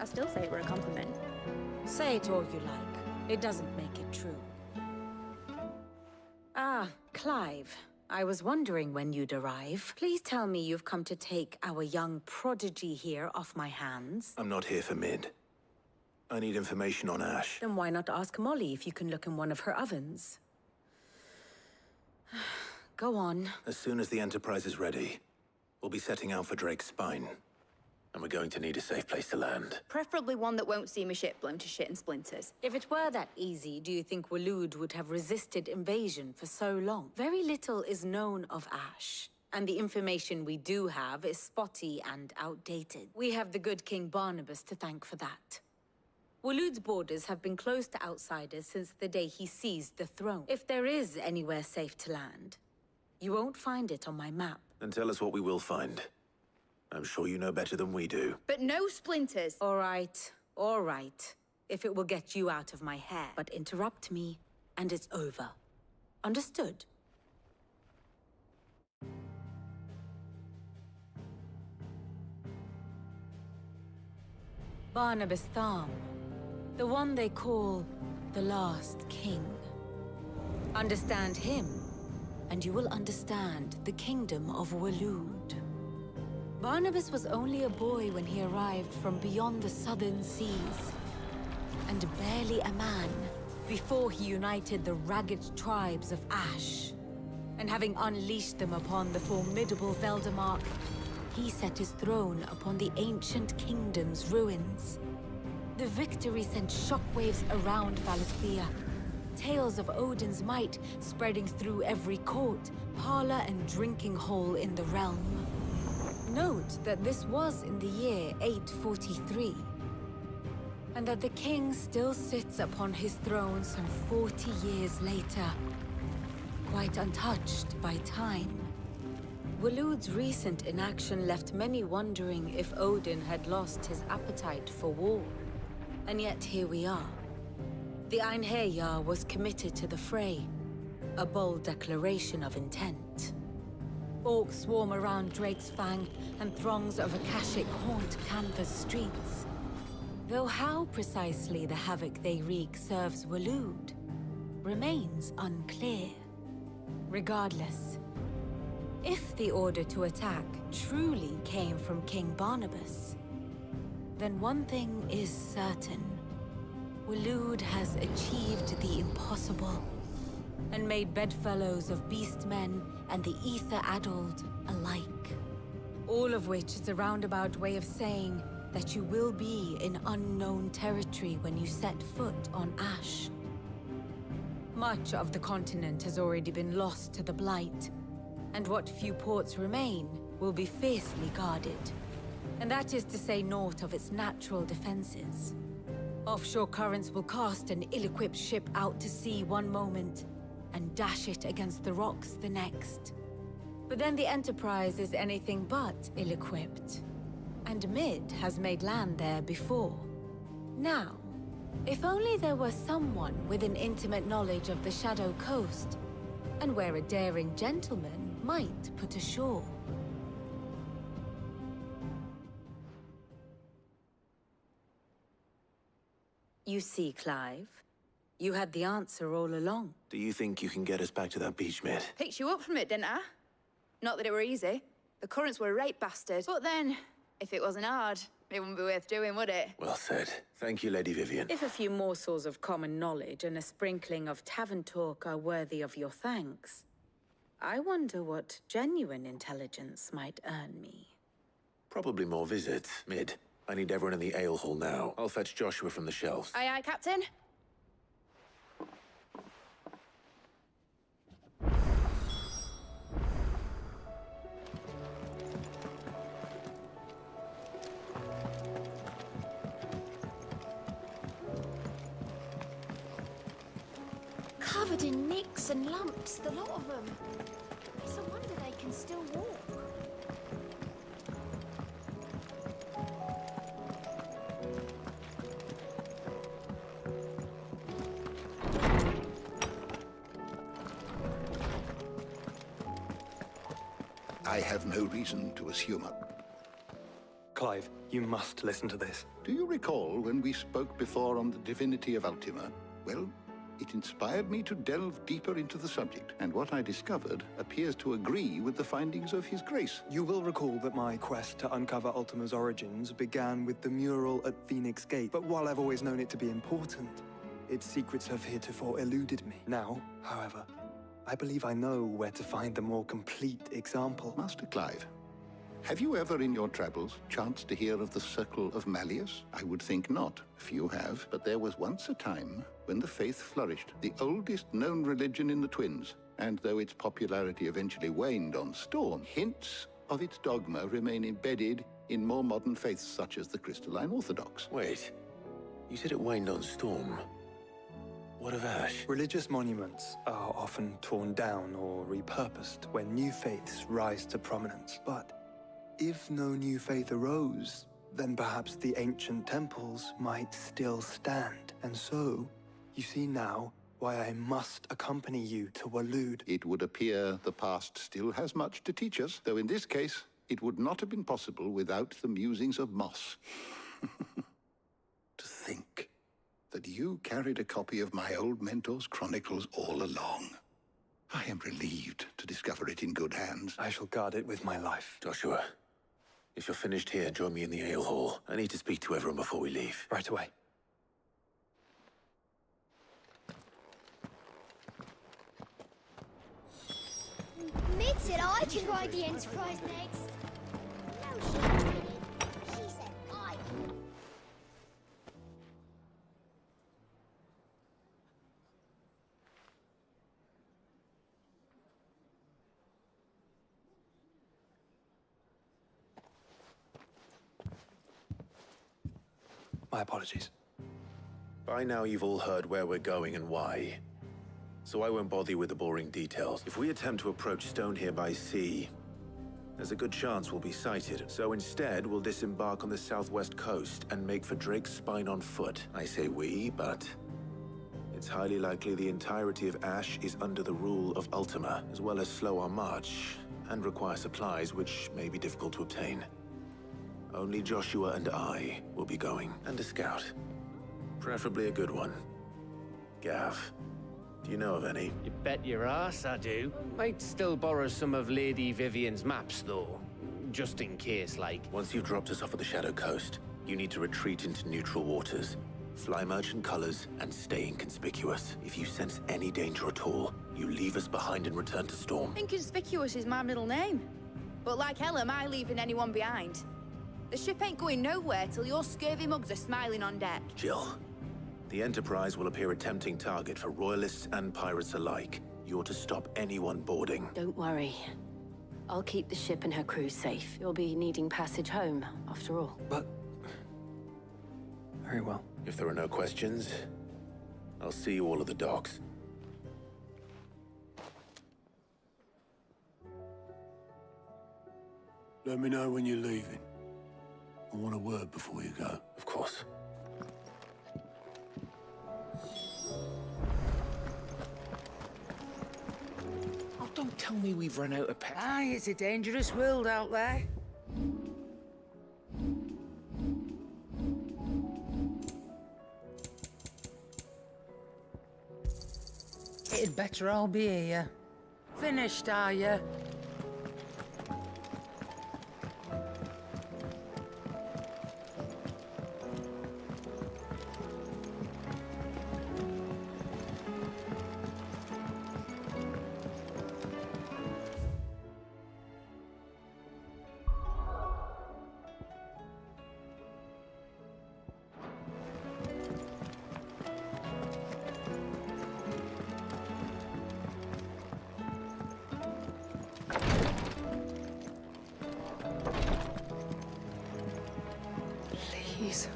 I still say it were a compliment. Say it all you like. It doesn't make it true. Ah, Clive. I was wondering when you'd arrive. Please tell me you've come to take our young prodigy here off my hands. I'm not here for Mid. I need information on Ash. Then why not ask Molly if you can look in one of her ovens? Go on. As soon as the Enterprise is ready, we'll be setting out for Drake's Spine. And we're going to need a safe place to land. Preferably one that won't see my ship blown to shit and splinters. If it were that easy, do you think Waloed would have resisted invasion for so long? Very little is known of Ash, and the information we do have is spotty and outdated. We have the good King Barnabas to thank for that. Waloed's borders have been closed to outsiders since the day he seized the throne. If there is anywhere safe to land, you won't find it on my map. Then tell us what we will find. I'm sure you know better than we do. But no splinters! All right. If it will get you out of my hair. But interrupt me, and it's over. Understood? Barnabas Tharm. The one they call the Last King. Understand him, and you will understand the Kingdom of Waloed. Barnabas was only a boy when he arrived from beyond the southern seas, and barely a man before he united the ragged tribes of Ash. And having unleashed them upon the formidable Veldamark, he set his throne upon the ancient kingdom's ruins. The victory sent shockwaves around Valisthea, tales of Odin's might spreading through every court, parlor, and drinking hole in the realm. Note that this was in the year 843, and that the king still sits upon his throne some 40 years later, quite untouched by time. Waloed's recent inaction left many wondering if Odin had lost his appetite for war. And yet here we are. The Einherjar was committed to the fray, a bold declaration of intent. Orcs swarm around Drake's Fang, and throngs of Akashic haunt Canva's streets. Though how precisely the havoc they wreak serves Waloed remains unclear. Regardless, if the order to attack truly came from King Barnabas, then one thing is certain. Waloed has achieved the impossible, and made bedfellows of beastmen and the ether-addled alike. All of which is a roundabout way of saying that you will be in unknown territory when you set foot on Ash. Much of the continent has already been lost to the Blight, and what few ports remain will be fiercely guarded. And that is to say naught of its natural defenses. Offshore currents will cast an ill-equipped ship out to sea one moment, and dash it against the rocks the next. But then the Enterprise is anything but ill-equipped. And Mid has made land there before. Now, if only there were someone with an intimate knowledge of the Shadow Coast, and where a daring gentleman might put ashore. You see, Clive, you had the answer all along. Do you think you can get us back to that beach, Mid? Picked you up from it, didn't I? Not that it were easy. The currents were a right bastard. But then, if it wasn't hard, it wouldn't be worth doing, would it? Well said. Thank you, Lady Vivian. If a few morsels of common knowledge and a sprinkling of tavern talk are worthy of your thanks, I wonder what genuine intelligence might earn me. Probably more visits. Mid, I need everyone in the ale hall now. I'll fetch Joshua from the shelves. Aye, aye, Captain. Covered in nicks and lumps, the lot of them. It's a wonder they can still walk. I have no reason to assume. Clive, You must listen to this. Do you recall when we spoke before on the divinity of Ultima? Well, it inspired me to delve deeper into the subject, and what I discovered appears to agree with the findings of His Grace. You will recall that my quest to uncover Ultima's origins began with the mural at Phoenix Gate, but while I've always known it to be important, its secrets have heretofore eluded me. Now, however, I believe I know where to find the more complete example. Master Clive, have you ever in your travels chanced to hear of the Circle of Malleus? I would think not. Few have, but there was once a time when the faith flourished, the oldest known religion in the Twins. And though its popularity eventually waned on Storm, hints of its dogma remain embedded in more modern faiths such as the Crystalline Orthodox. Wait, you said it waned on Storm. What of Ash? Religious monuments are often torn down or repurposed when new faiths rise to prominence. But if no new faith arose, then perhaps the ancient temples might still stand. And so, you see now why I must accompany you to Waloed. It would appear the past still has much to teach us, though in this case, it would not have been possible without the musings of Moss. To think that you carried a copy of my old mentor's chronicles all along. I am relieved to discover it in good hands. I shall guard it with my life. Joshua, if you're finished here, join me in the ale hall. I need to speak to everyone before we leave. Right away. Mid said I can ride the Enterprise next. No, she didn't. She said I could. My apologies. By now you've all heard where we're going and why. So I won't bother you with the boring details. If we attempt to approach Stone here by sea, there's a good chance we'll be sighted. So instead, we'll disembark on the southwest coast and make for Drake's Spine on foot. I say we, but it's highly likely the entirety of Ash is under the rule of Ultima, as well as slow our march, and require supplies which may be difficult to obtain. Only Joshua and I will be going, and a scout. Preferably a good one. Gav, do you know of any? You bet your ass I do. Might still borrow some of Lady Vivian's maps, though. Just in case, like. Once you've dropped us off at the Shadow Coast, you need to retreat into neutral waters. Fly merchant colors and stay inconspicuous. If you sense any danger at all, you leave us behind and return to Storm. Inconspicuous is my middle name. But like hell am I leaving anyone behind. The ship ain't going nowhere till your scurvy mugs are smiling on deck. Jill, the Enterprise will appear a tempting target for royalists and pirates alike. You're to stop anyone boarding. Don't worry. I'll keep the ship and her crew safe. You'll be needing passage home, after all. But... very well. If there are no questions, I'll see you all at the docks. Let me know when you're leaving. I want a word before you go. Of course. Oh, don't tell me we've run out of pets. Aye, it's a dangerous world out there. It'd better all be here. Finished, are you? Please.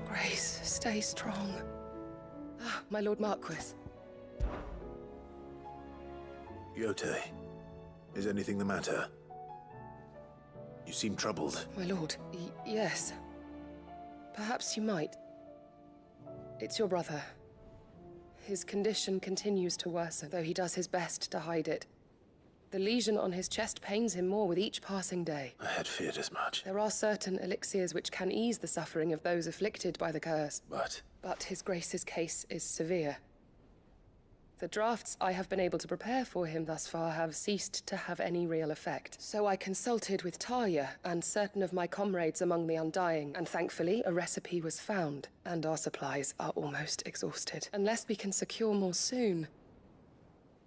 Grace, stay strong. Ah, my Lord Marquis. Yote, is anything the matter? You seem troubled. My lord, yes. Perhaps you might. It's your brother. His condition continues to worsen, though he does his best to hide it. The lesion on his chest pains him more with each passing day. I had feared as much. There are certain elixirs which can ease the suffering of those afflicted by the curse. But His Grace's case is severe. The drafts I have been able to prepare for him thus far have ceased to have any real effect. So I consulted with Talia and certain of my comrades among the Undying, and thankfully a recipe was found, and our supplies are almost exhausted. Unless we can secure more soon,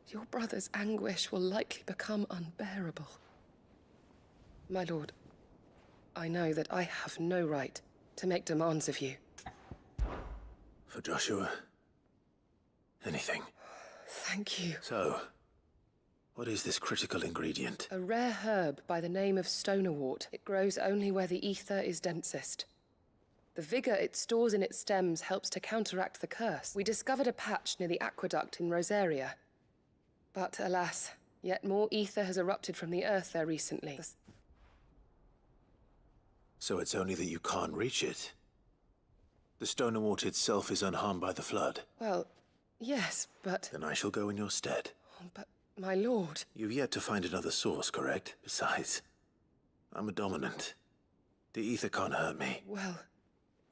your brother's anguish will likely become unbearable. My lord, I know that I have no right to make demands of you. for Joshua, anything. Thank you. So, what is this critical ingredient? A rare herb by the name of stonerwort. It grows only where the ether is densest. The vigor it stores in its stems helps to counteract the curse. We discovered a patch near the aqueduct in Rosaria. But alas, yet more ether has erupted from the earth there recently. So it's only that you can't reach it. The stonerwort itself is unharmed by the flood. Well, yes, but... Then I shall go in your stead. But, my lord... You've yet to find another source, correct? Besides, I'm a dominant. The ether can't hurt me. Well,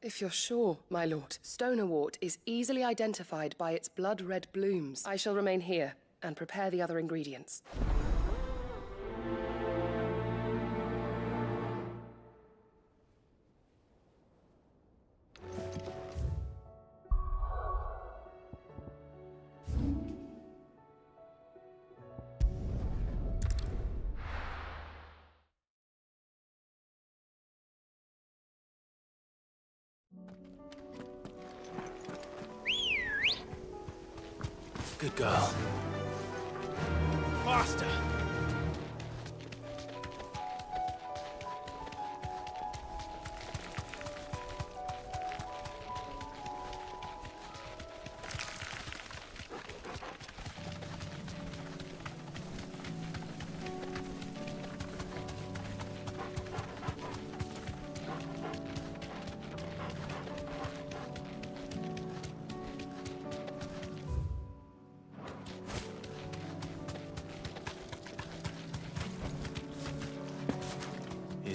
if you're sure, my lord. Stonerwort is easily identified by its blood-red blooms. I shall remain here and prepare the other ingredients. Good girl. Faster!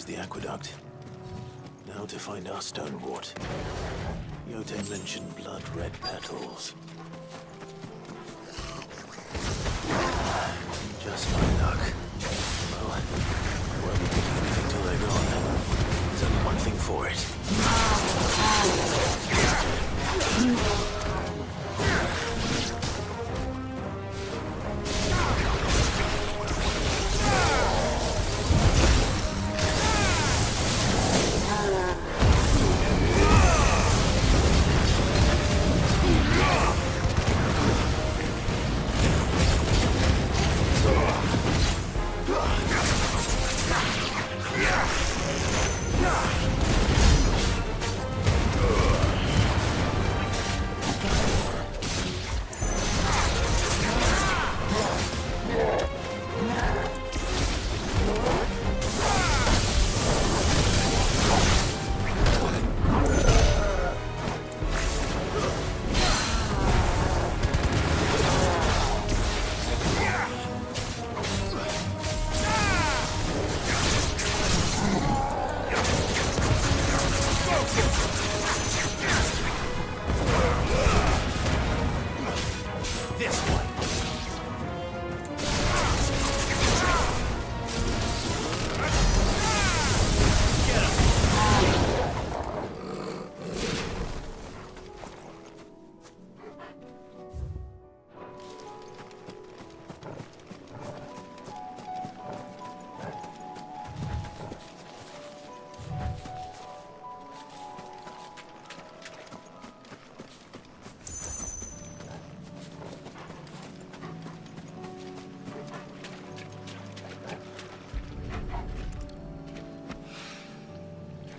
The aqueduct. Now to find our stonewort. Yote mentioned blood-red petals. Just my luck. Well, I won't be picking anything till they're gone. There's only one thing for it.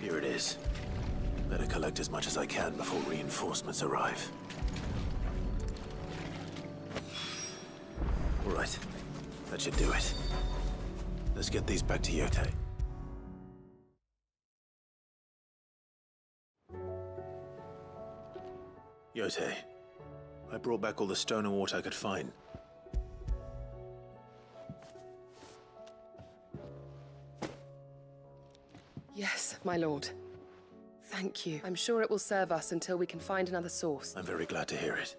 Here it is. Better collect as much as I can before reinforcements arrive. All right. That should do it. Let's get these back to Yote. Goethe, I brought back all the stone and water I could find. Yes, my lord. Thank you. I'm sure it will serve us until we can find another source. I'm very glad to hear it.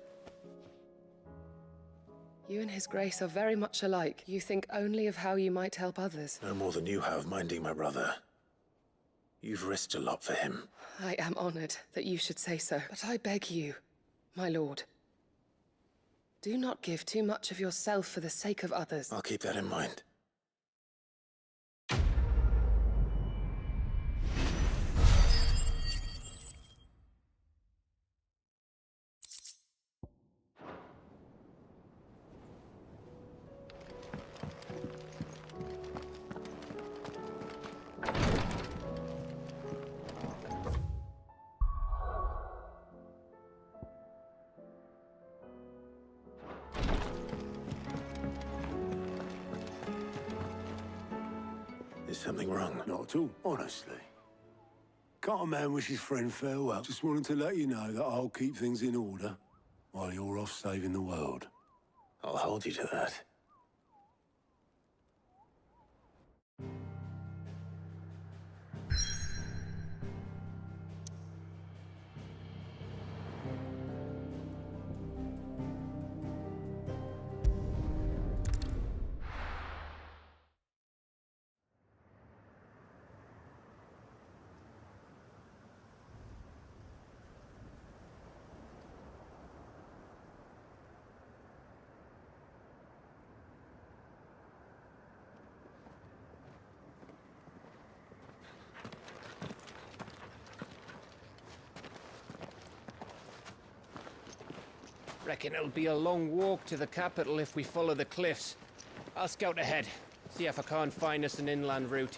You and His Grace are very much alike. You think only of how you might help others. No more than you have minding my brother. You've risked a lot for him. I am honored that you should say so. But I beg you, my lord, do not give too much of yourself for the sake of others. I'll keep that in mind. Is something wrong? Not at all, honestly. Can't a man wish his friend farewell? Just wanted to let you know that I'll keep things in order while you're off saving the world. I'll hold you to that. Reckon it'll be a long walk to the capital if we follow the cliffs. I'll scout ahead, see if I can't find us an inland route.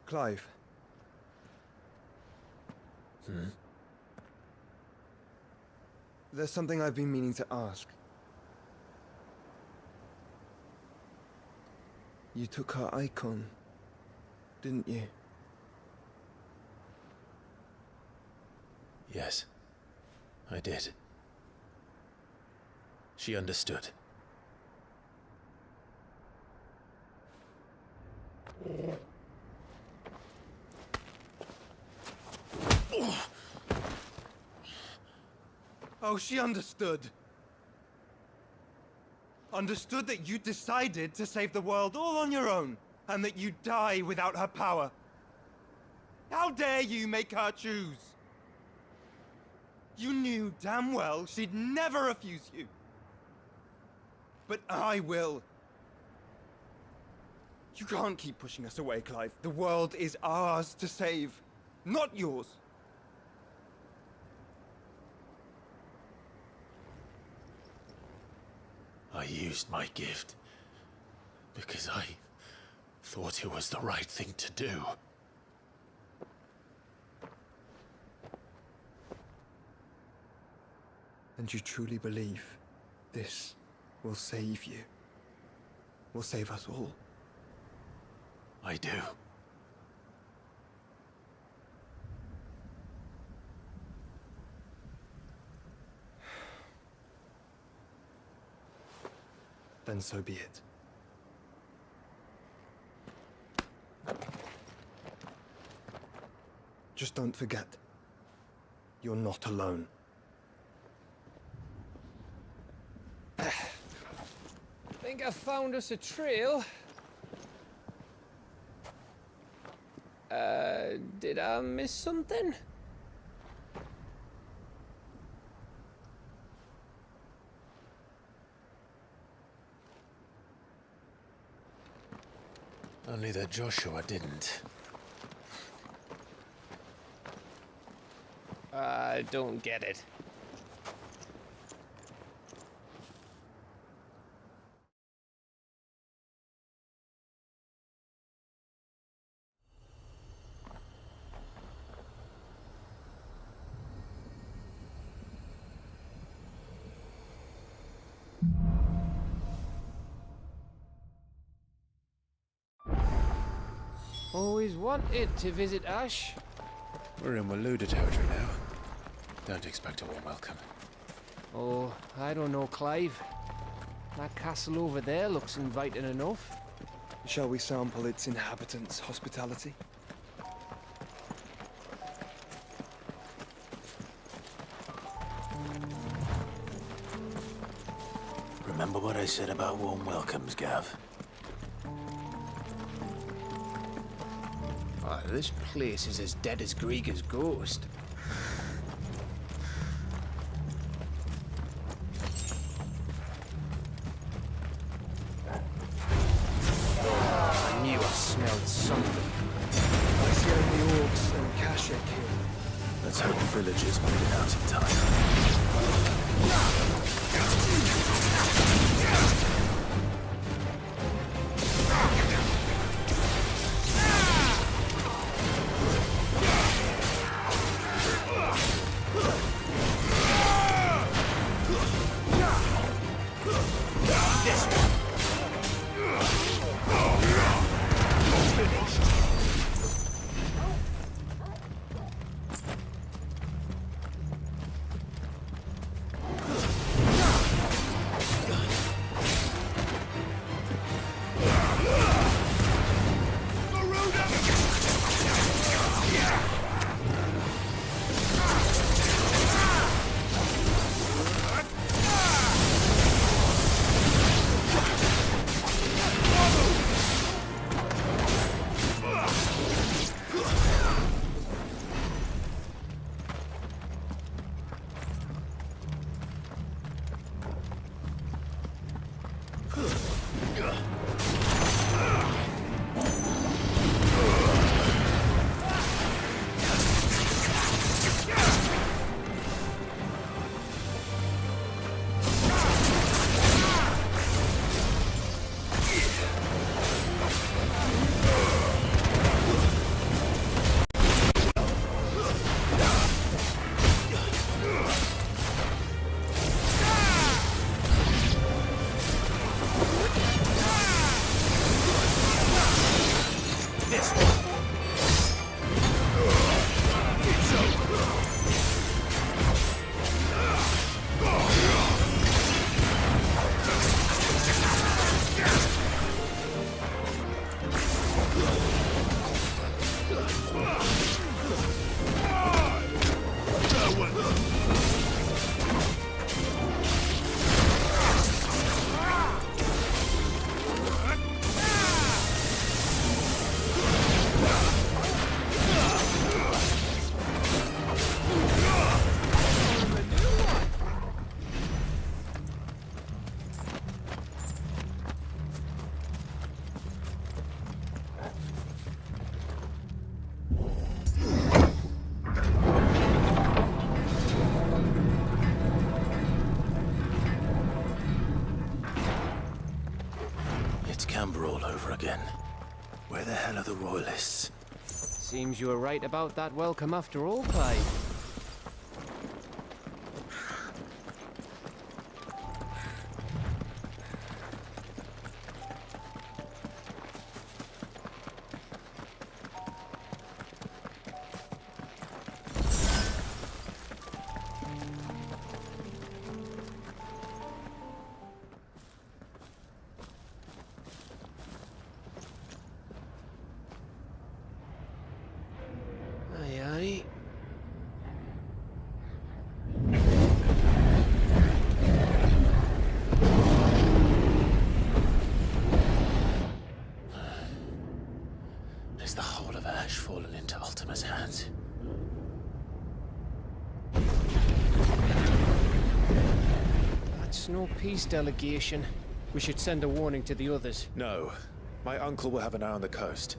Clive. There's something I've been meaning to ask. You took her Eikon, didn't you? Yes, I did. She understood. Oh, she understood. Understood that you decided to save the world all on your own, and that you'd die without her power. How dare you make her choose? You knew damn well she'd never refuse you. But I will. You can't keep pushing us away, Clive. The world is ours to save, not yours. I used my gift because I thought it was the right thing to do. And you truly believe this will save you? Will save us all? I do. Then so be it. Just don't forget, you're not alone. Think I found us a trail. Did I miss something? Only that Joshua didn't. I don't get it. Always wanted to visit Ash. We're in Waluda territory now. Don't expect a warm welcome. Oh, I don't know, Clive. That castle over there looks inviting enough. Shall we sample its inhabitants' hospitality? Remember what I said about warm welcomes, Gav? Oh, this place is as dead as Greagor's ghost. I knew I smelled something. I see only orcs and Caer here. Let's hope the villagers made it out in time. All over again. Where the hell are the royalists? Seems you were right about that welcome after all, Clive. No peace delegation. We should send a warning to the others. No. My uncle will have an eye on the coast.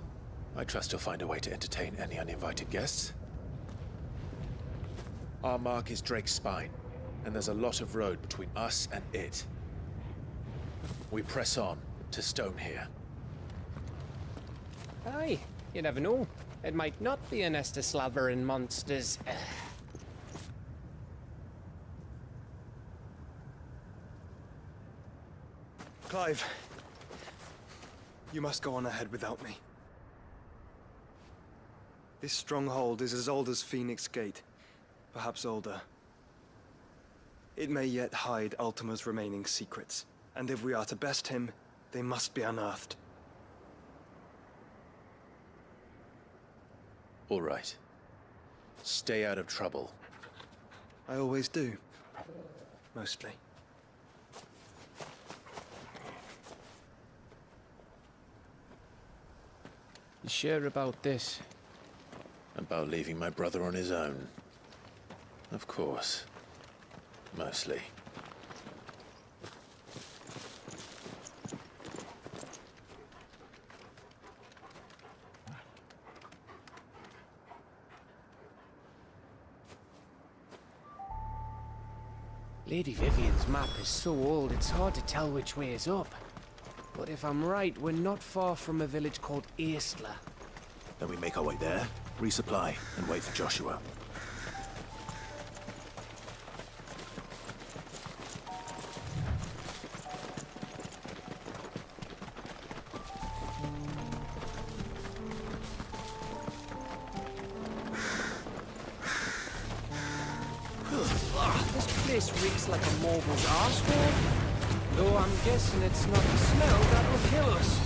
I trust he'll find a way to entertain any uninvited guests. Our mark is Drake's Spine, and there's a lot of road between us and it. We press on to Stone here. Aye, you never know. It might not be a nest of slavering monsters. Clive, you must go on ahead without me. This stronghold is as old as Phoenix Gate, perhaps older. It may yet hide Ultima's remaining secrets, and if we are to best him, they must be unearthed. All right. Stay out of trouble. I always do. Mostly. You sure about this? About leaving my brother on his own. Of course. Mostly. Lady Vivian's map is so old it's hard to tell which way is up. But if I'm right, we're not far from a village called Eistla. Then we make our way there, resupply, and wait for Joshua. This place reeks like a mobile's arsehole. Though I'm guessing it's not the smell that will kill us.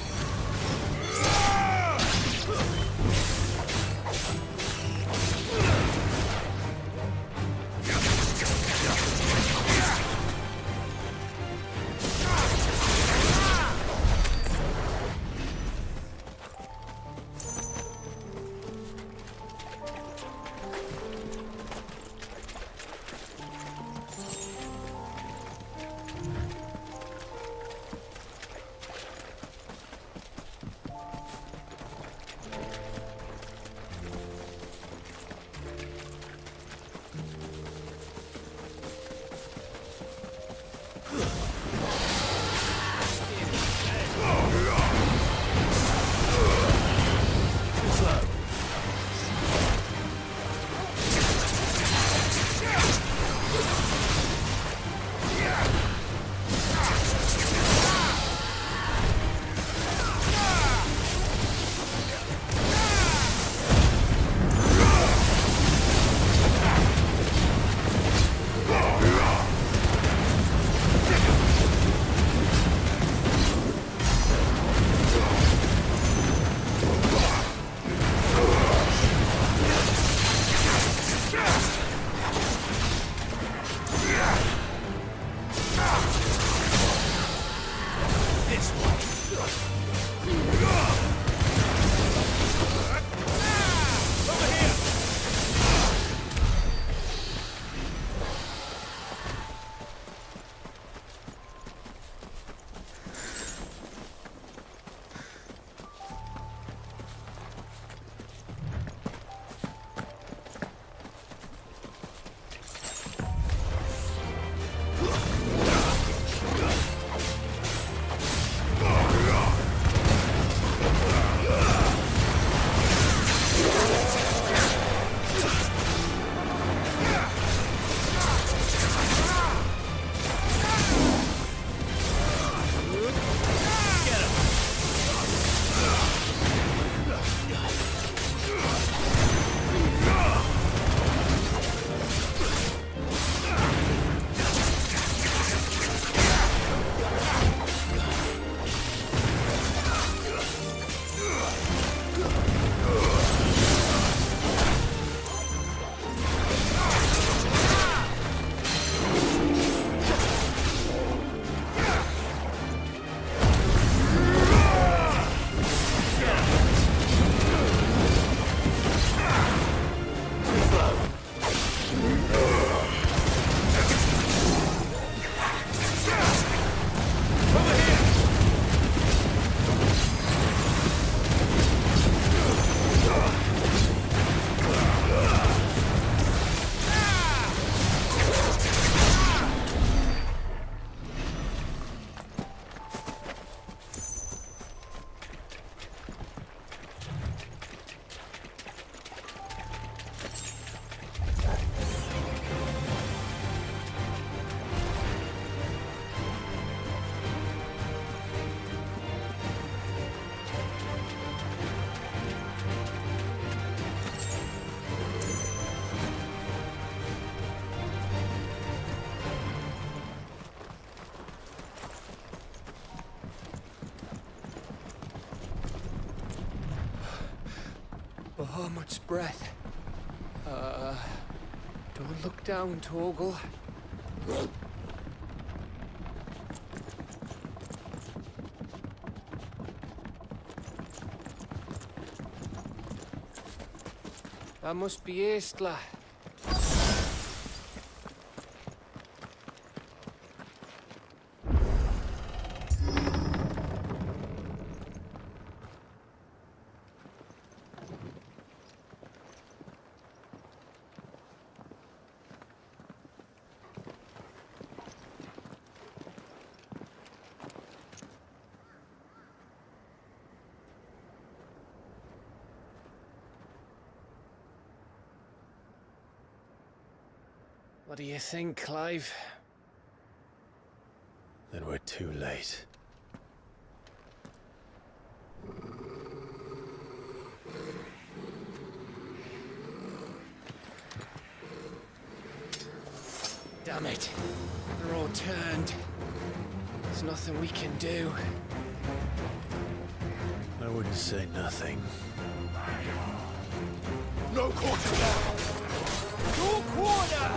Bahamut's breath. Don't look down, Torgal. That must be Eistla. What do you think, Clive? Then we're too late. Damn it. They're all turned. There's nothing we can do. I wouldn't say nothing. No quarter now! No quarter!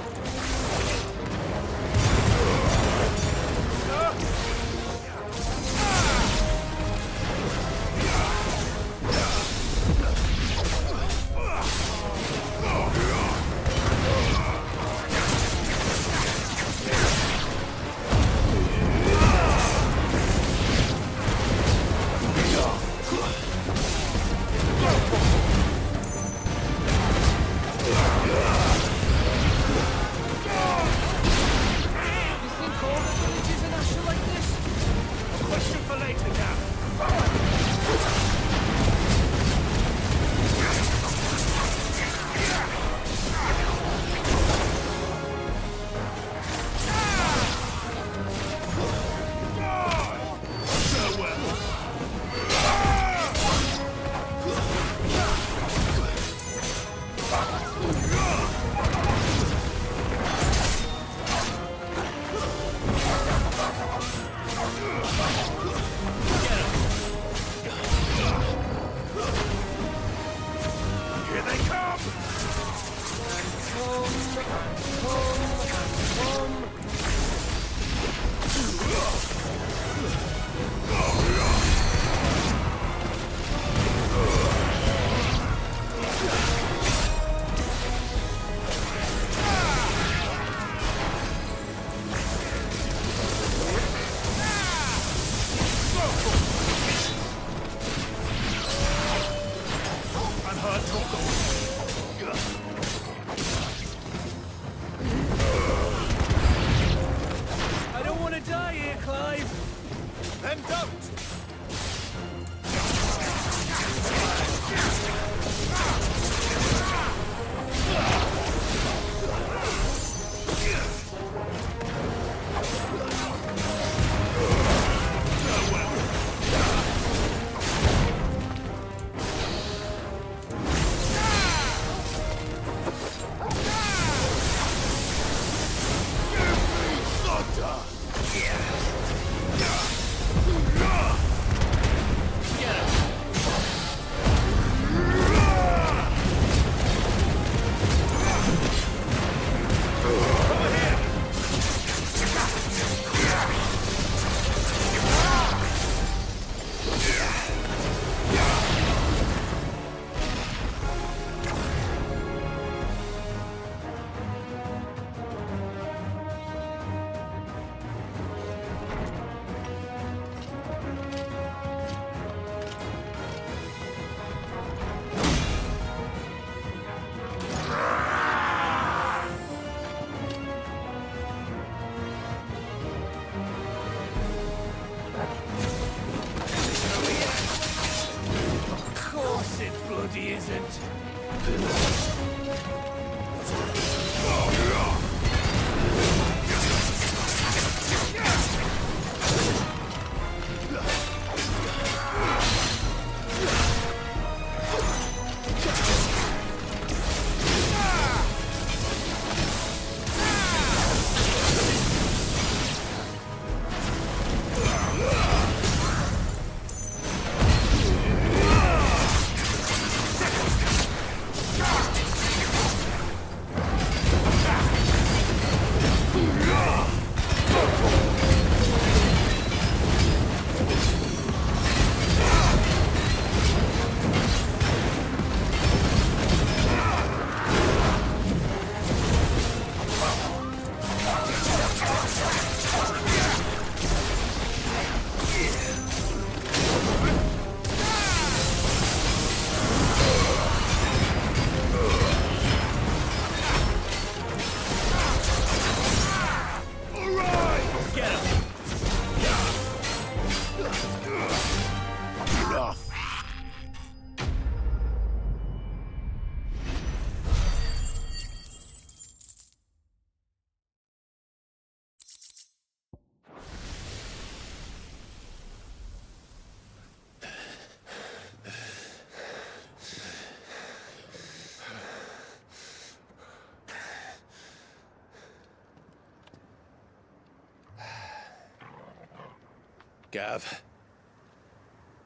Gav.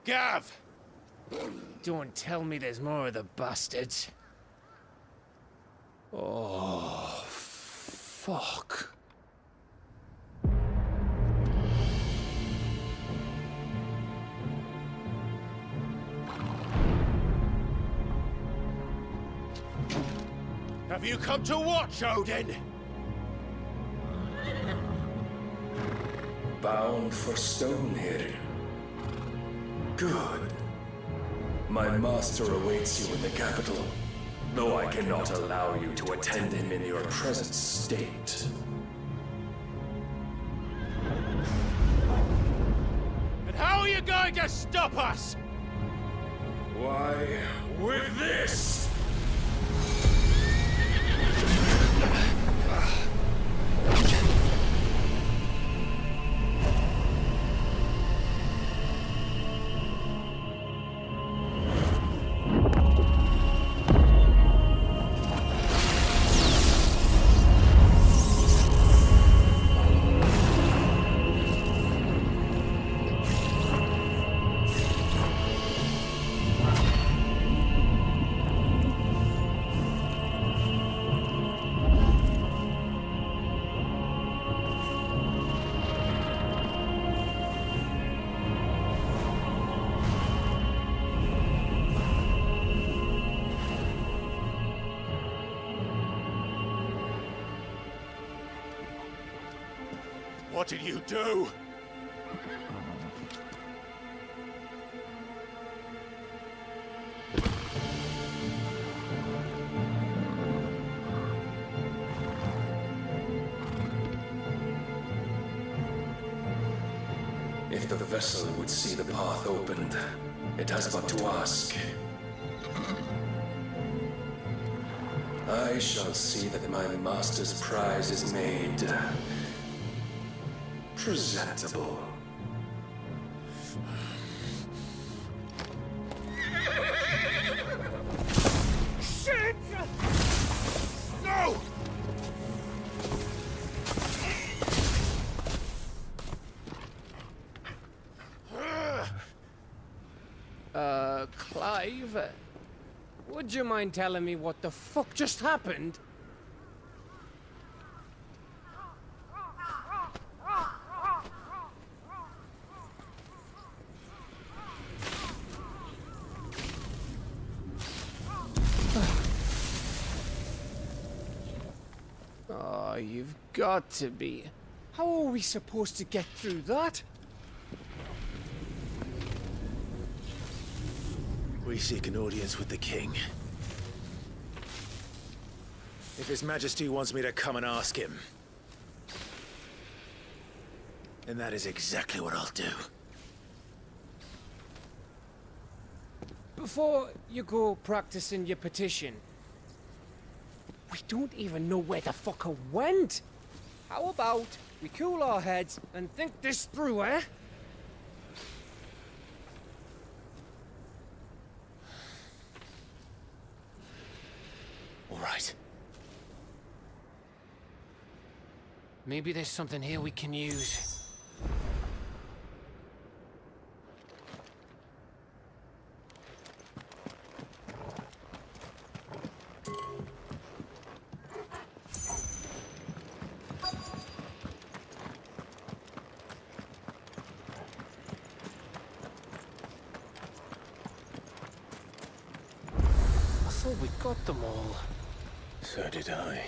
Gav! Don't tell me there's more of the bastards. Oh, fuck. Have you come to watch, Odin? Bound for Stonehill. Good. My master awaits you in the capital, though I cannot allow you to attend him in your present state. And how are you going to stop us? Why, with this! What did you do? If the vessel would see the path opened, it has but to ask. I shall see that my master's prize is made presentable. Shit! No! Clive? Would you mind telling me what the fuck just happened? Oh, you've got to be. How are we supposed to get through that? We seek an audience with the king. If His Majesty wants me to come and ask him, then that is exactly what I'll do. Before you go practicing your petition, we don't even know where the fucker went. How about we cool our heads and think this through, eh? All right. Maybe there's something here we can use. I thought we got them all. So did I.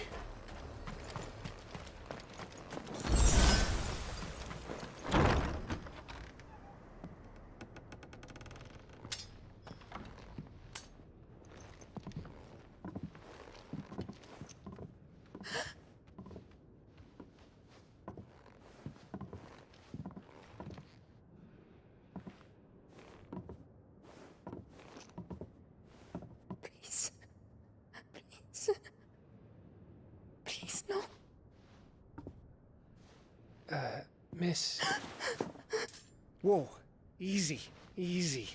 Please. Please. Please, no. Miss. Whoa. Easy. Easy.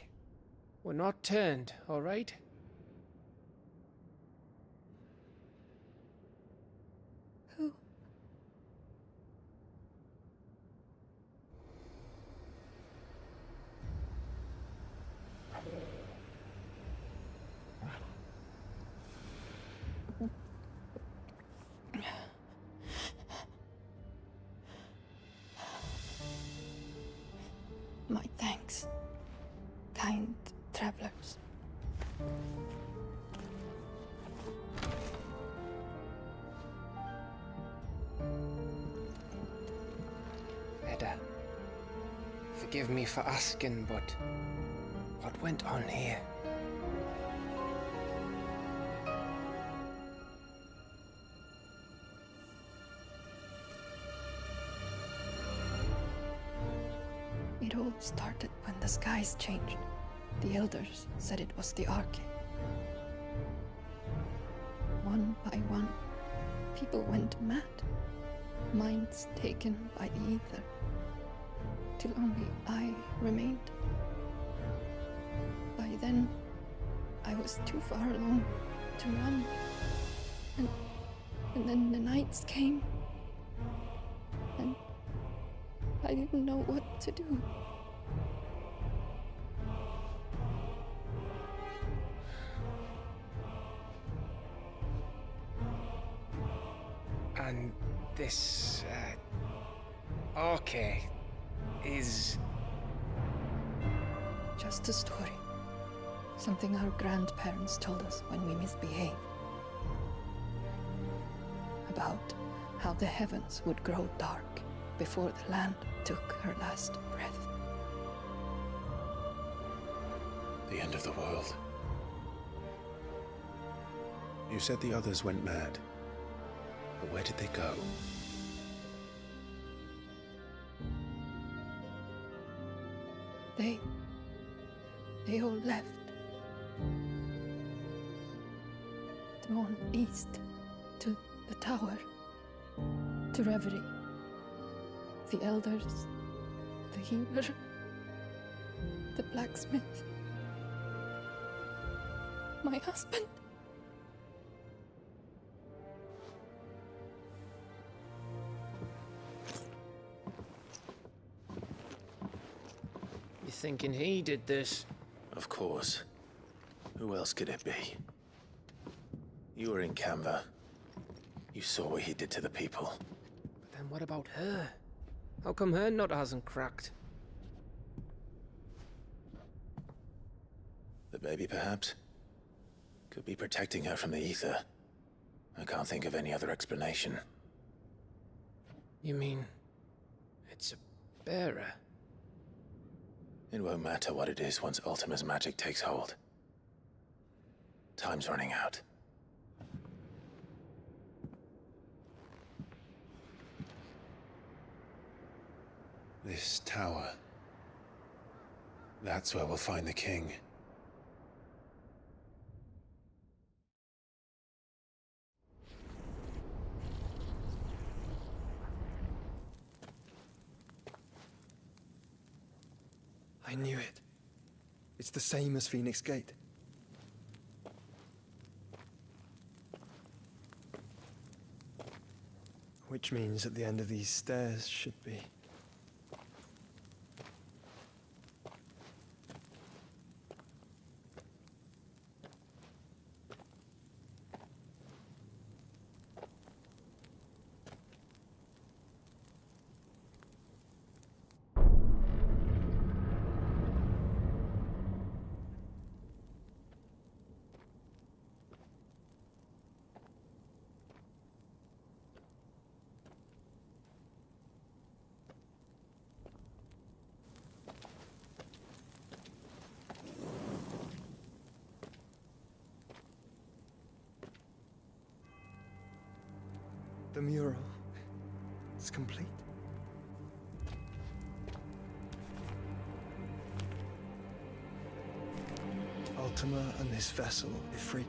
We're not turned, all right? Who? My thanks, kind travelers. Edda, forgive me for asking, but what went on here? It all started when the skies changed. The elders said it was the Arcade. One by one, people went mad. Minds taken by the ether. Till only I remained. By then, I was too far along to run. And then the nights came. And I didn't know what to do. And this, Arcade is... Just a story. Something our grandparents told us when we misbehaved. About how the heavens would grow dark before the land took her last breath. The end of the world. You said the others went mad. But where did they go? They all left. Drawn east to the tower, to Reverie. The elders, the healer, the blacksmith, my husband. You thinking he did this? Of course. Who else could it be? You were in Canva. You saw what he did to the people. But then what about her? How come her nut hasn't cracked? The baby, perhaps? Could be protecting her from the ether. I can't think of any other explanation. You mean... it's a bearer? It won't matter what it is once Ultima's magic takes hold. Time's running out. This tower. That's where we'll find the king. I knew it. It's the same as Phoenix Gate. Which means at the end of these stairs should be... The mural is complete. Ultima and this vessel, Ifrit.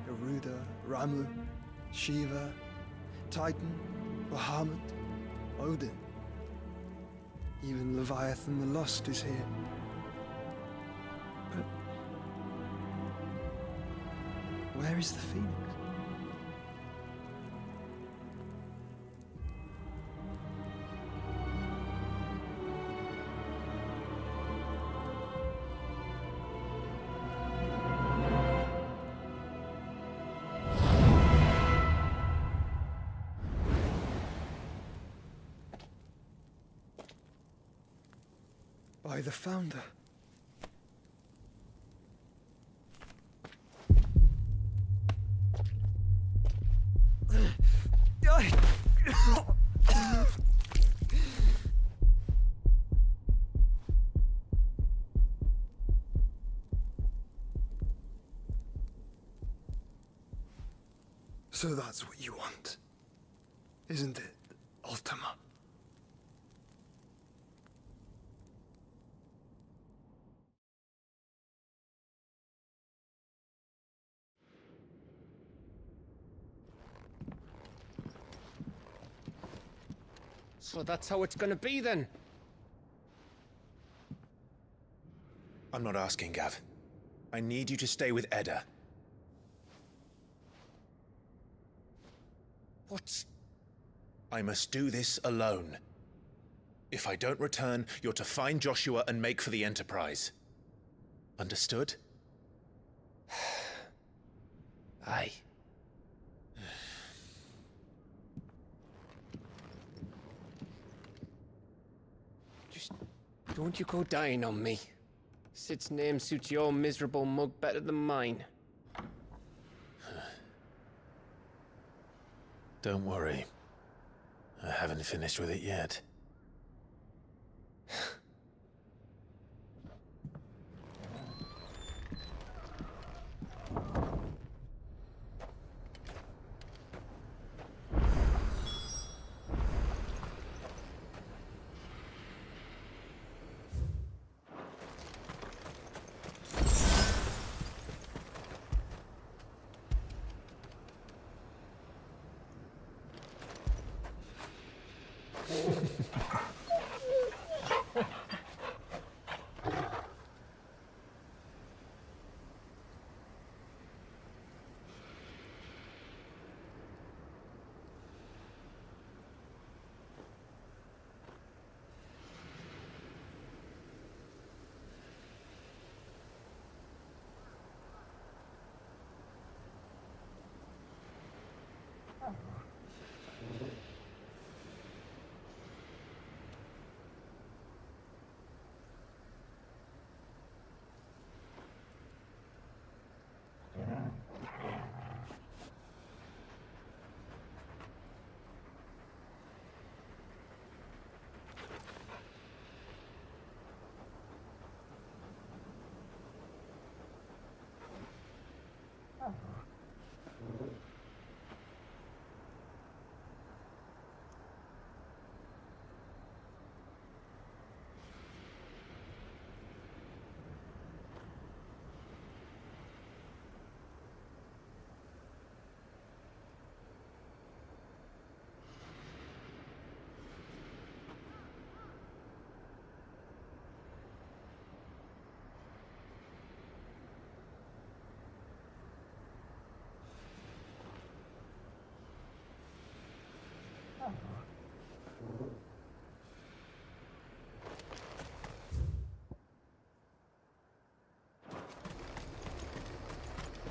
Garuda, Ramuh, Shiva, Titan, Behemoth, Odin. Even Leviathan the Lost is here. But where is the Phoenix? by the Founder. So that's what you want, isn't it, Ultima? So that's how it's gonna be then? I'm not asking, Gav. I need you to stay with Edda. What? I must do this alone. If I don't return, you're to find Joshua and make for the Enterprise. Understood? Aye. Just don't you go dying on me. Sid's name suits your miserable mug better than mine. Don't worry. I haven't finished with it yet.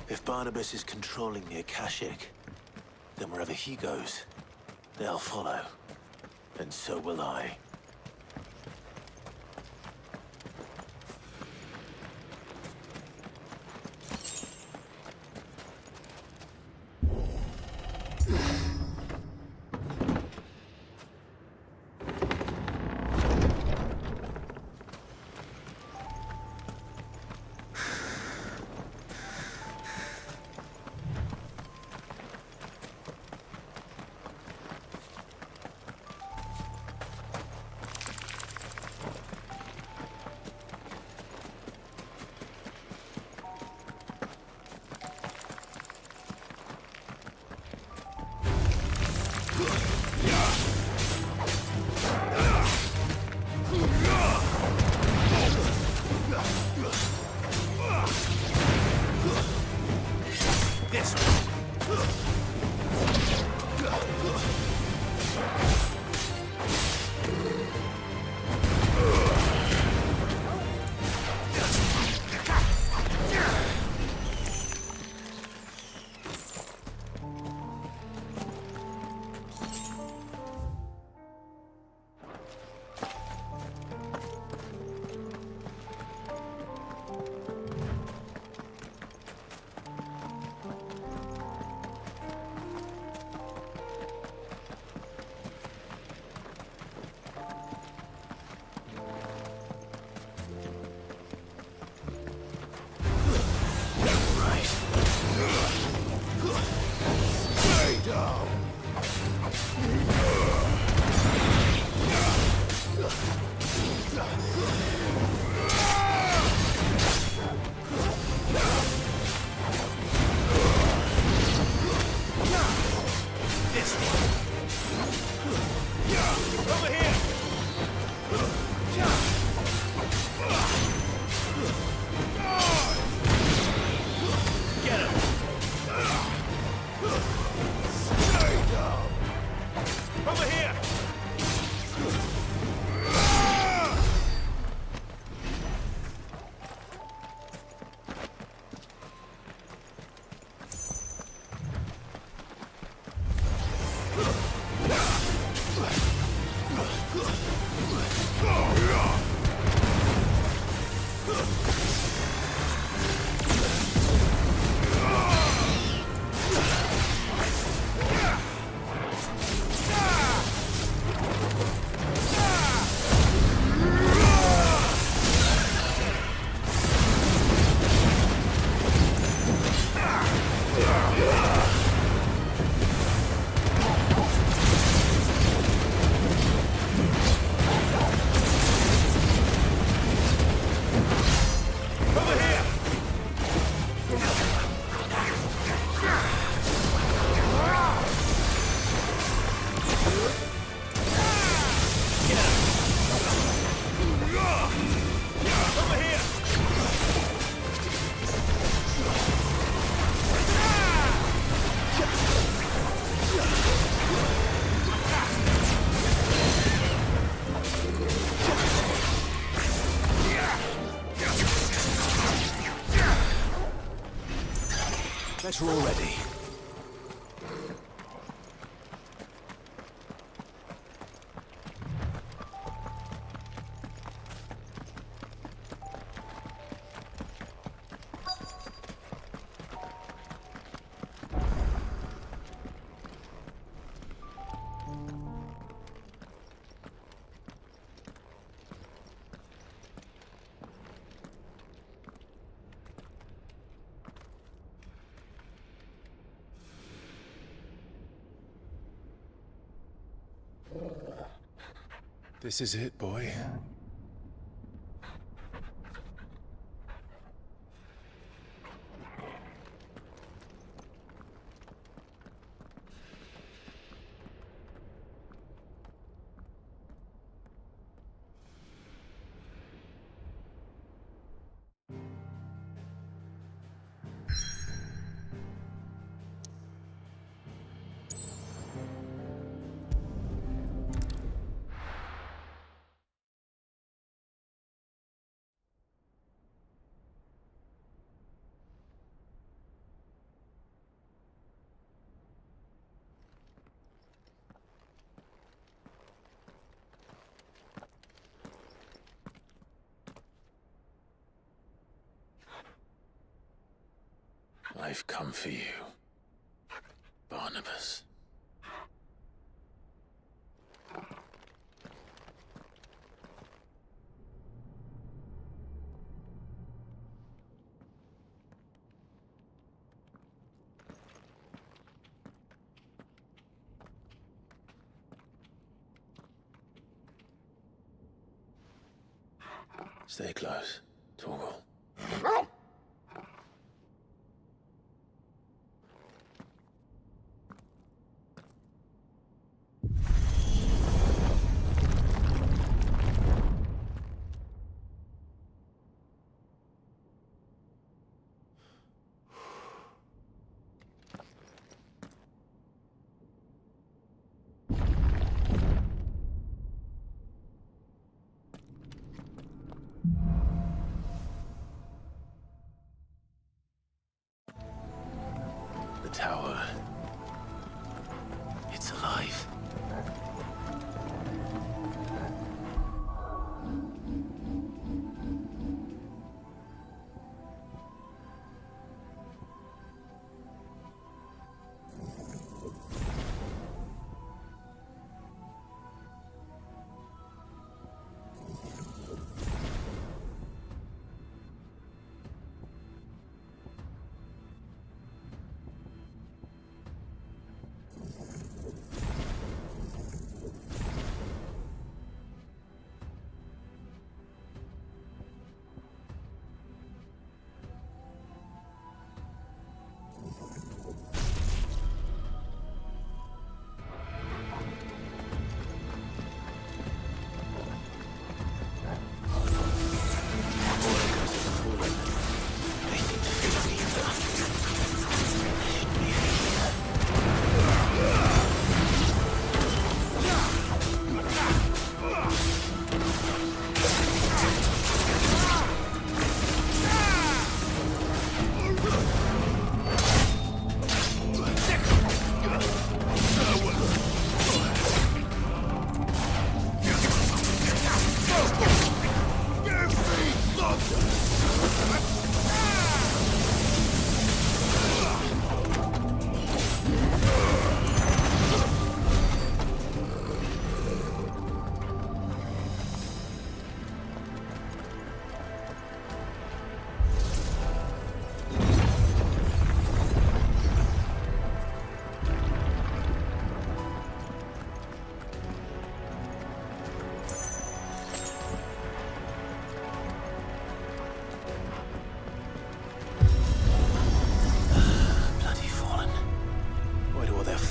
If Barnabas is controlling the Akashic, then wherever he goes, they'll follow. And so will I. Better already. This is it, boy. I've come for you, Barnabas. Stay close, Torgal. The tower. It's alive.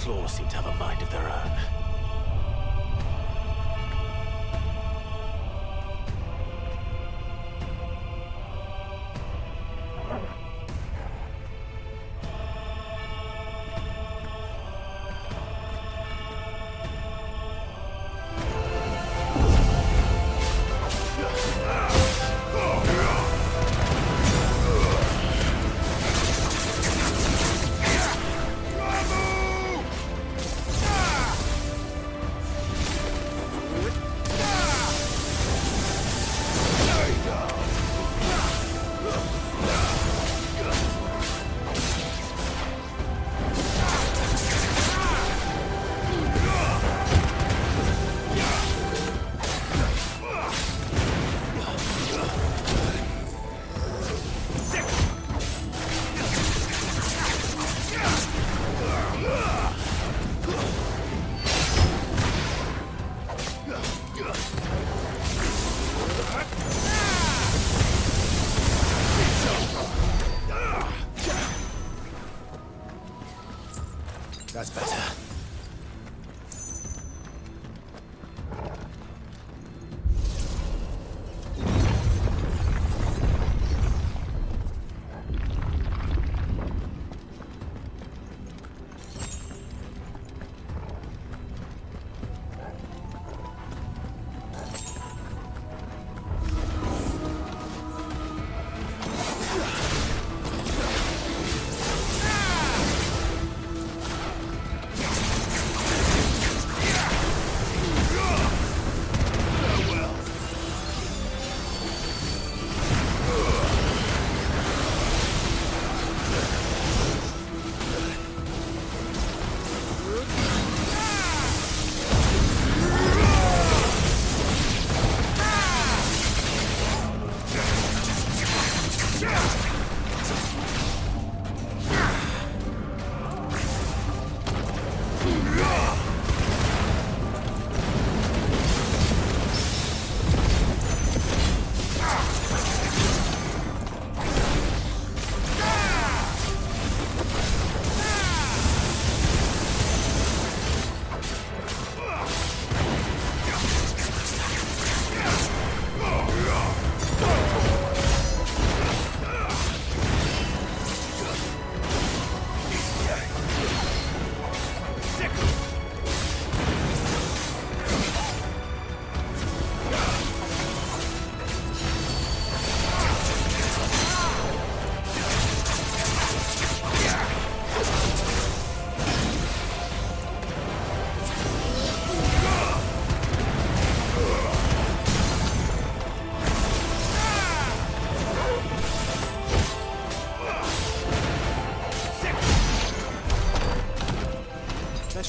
claws seem to have a mind of their own. That's better.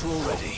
We're all ready.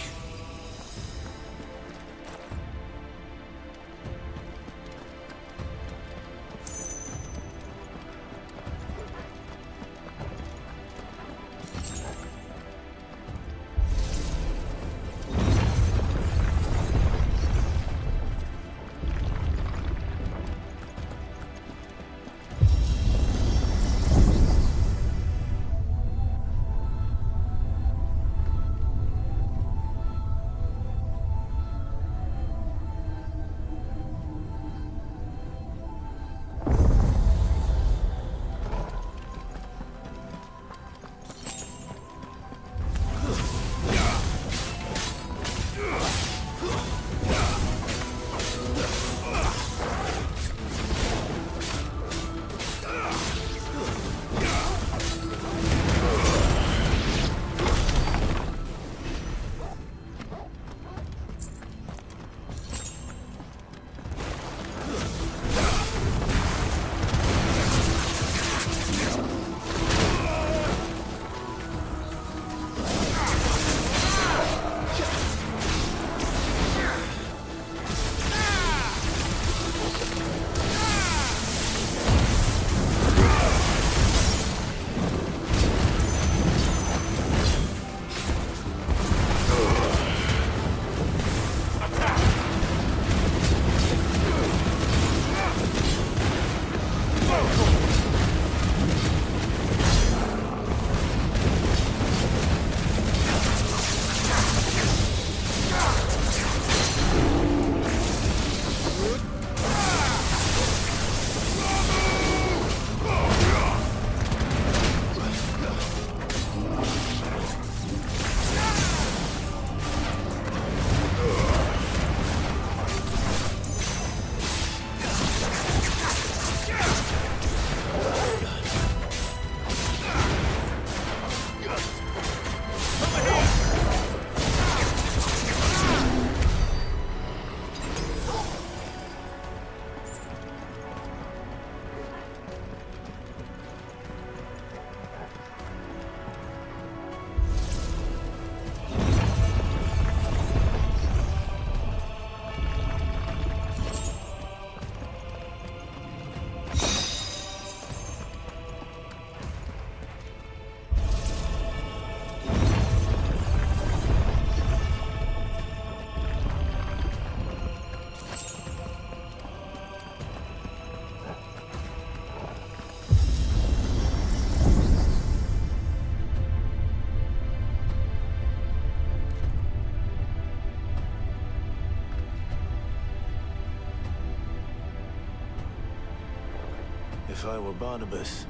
If I were Barnabas,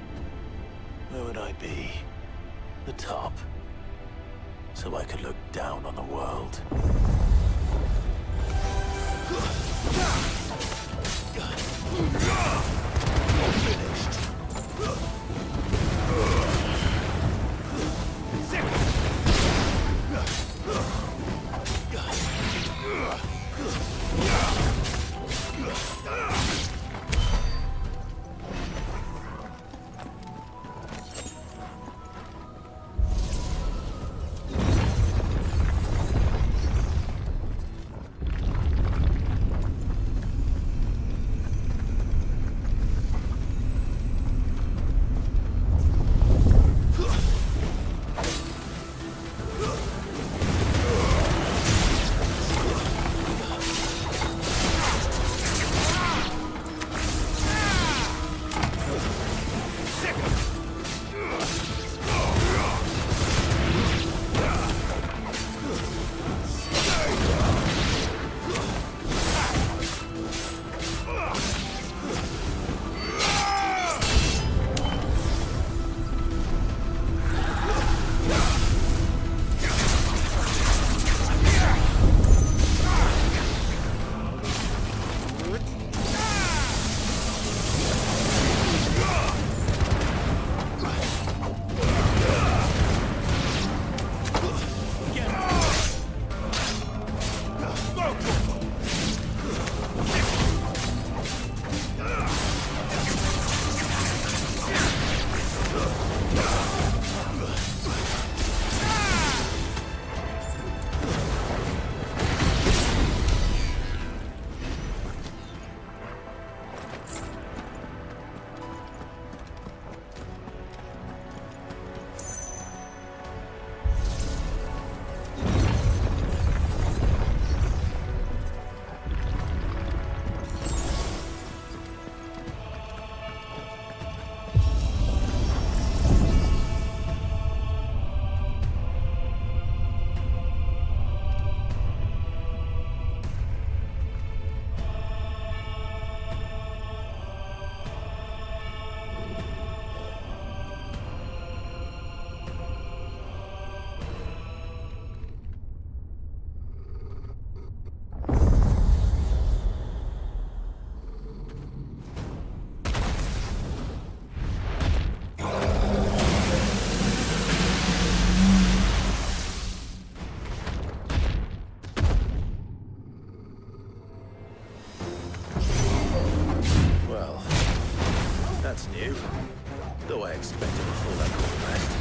where would I be? The top. So I could look down on the world. That's new. Though I expected a full level rest.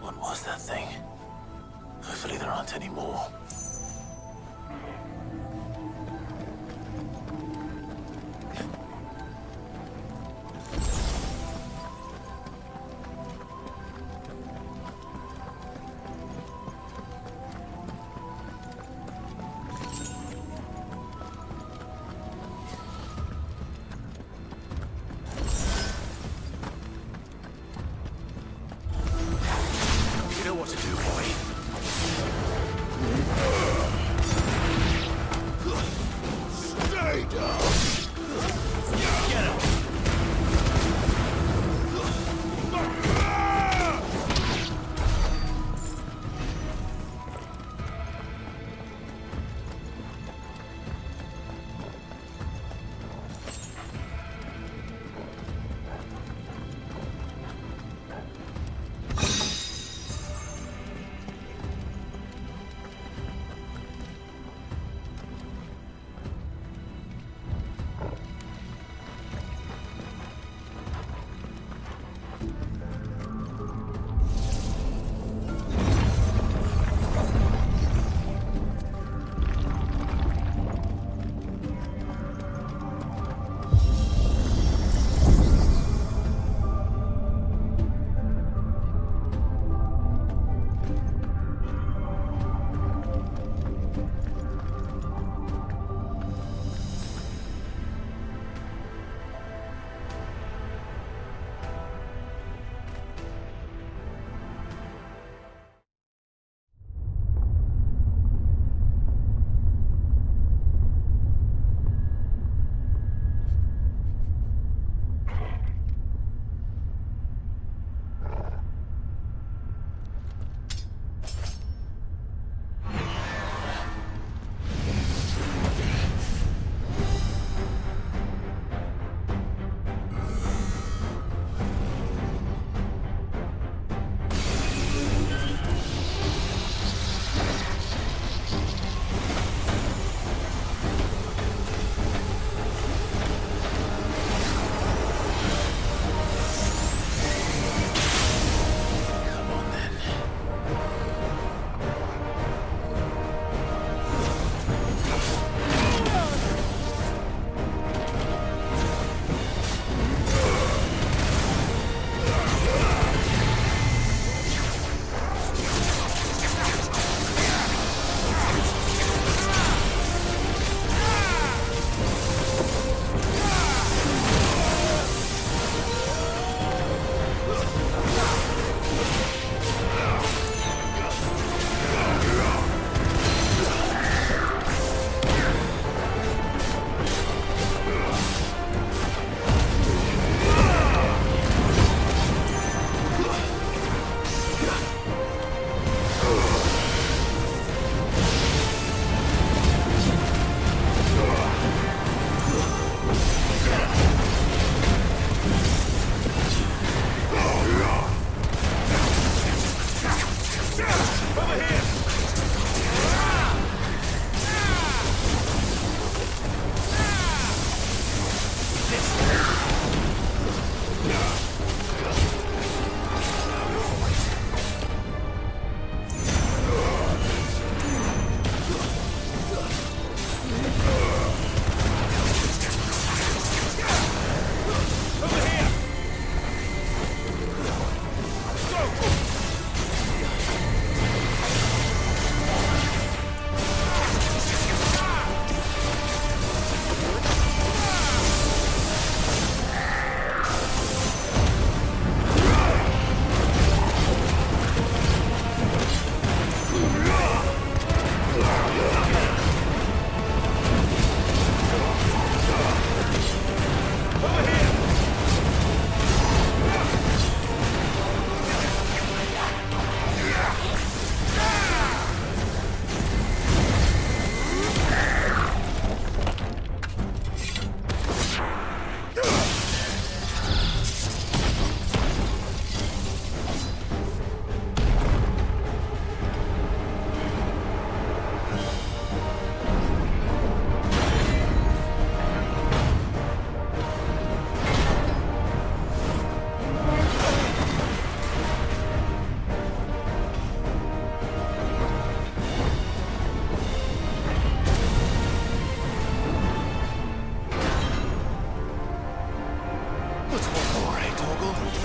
What was that thing? Hopefully there aren't any more. You know what to do, boy. Hugo.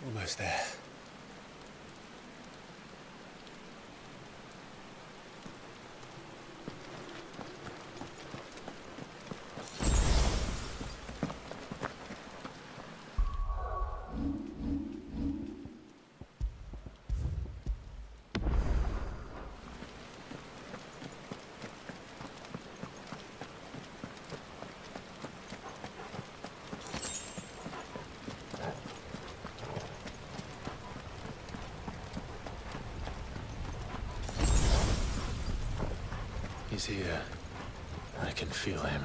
Almost there. He's here. I can feel him.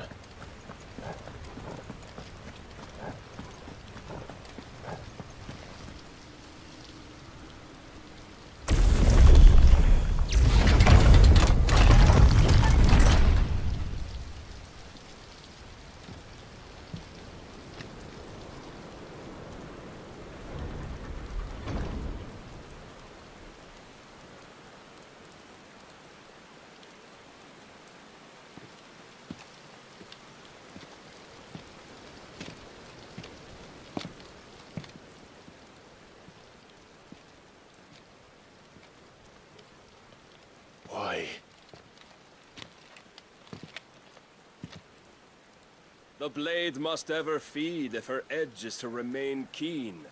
Why? The blade must ever feed if her edge is to remain keen.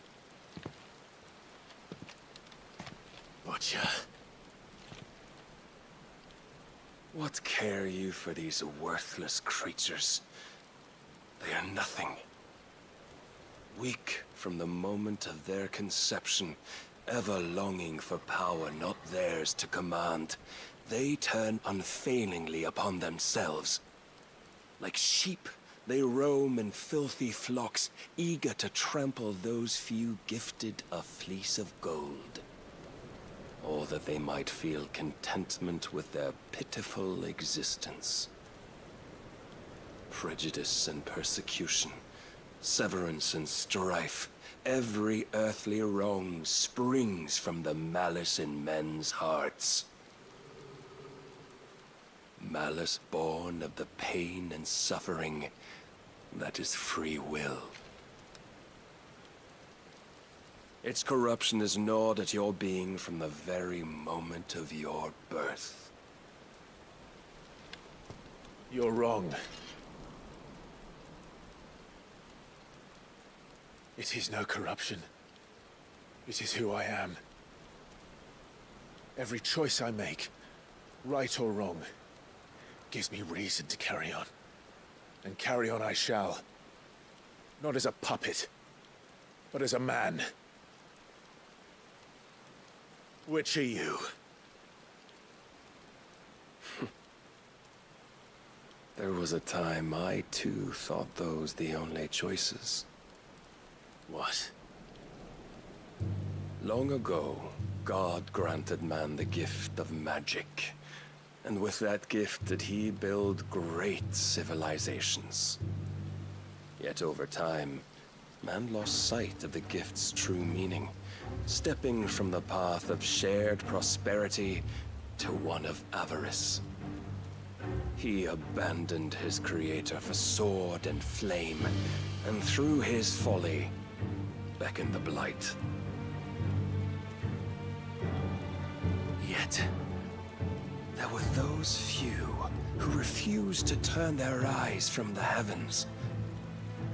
Butcher. What care you for these worthless creatures? They are nothing. Weak from the moment of their conception, ever longing for power not theirs to command, they turn unfailingly upon themselves. Like sheep, they roam in filthy flocks, eager to trample those few gifted a fleece of gold. or that they might feel contentment with their pitiful existence. Prejudice and persecution, severance and strife, every earthly wrong springs from the malice in men's hearts. Malice born of the pain and suffering that is free will. Its corruption is gnawed at your being from the very moment of your birth. You're wrong. It is no corruption. It is who I am. Every choice I make, right or wrong, gives me reason to carry on. And carry on I shall. Not as a puppet, but as a man. Which are you? There was a time I too thought those the only choices. What? Long ago, God granted man the gift of magic. And with that gift did he build great civilizations. Yet over time, man lost sight of the gift's true meaning, stepping from the path of shared prosperity to one of avarice. He abandoned his creator for sword and flame, and through his folly, beckoned the blight. Yet, there were those few who refused to turn their eyes from the heavens,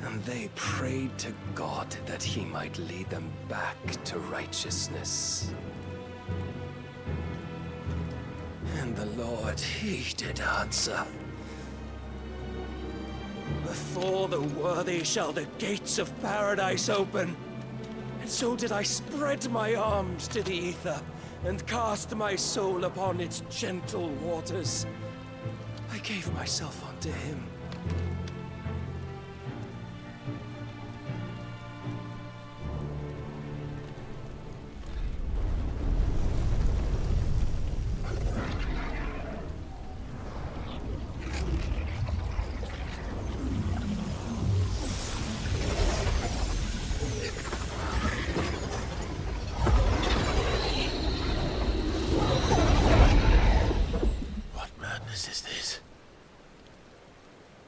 and they prayed to God that he might lead them back to righteousness. And the Lord, he did answer. Before the worthy shall the gates of paradise open. And so did I spread my arms to the ether, and cast my soul upon its gentle waters. I gave myself unto him.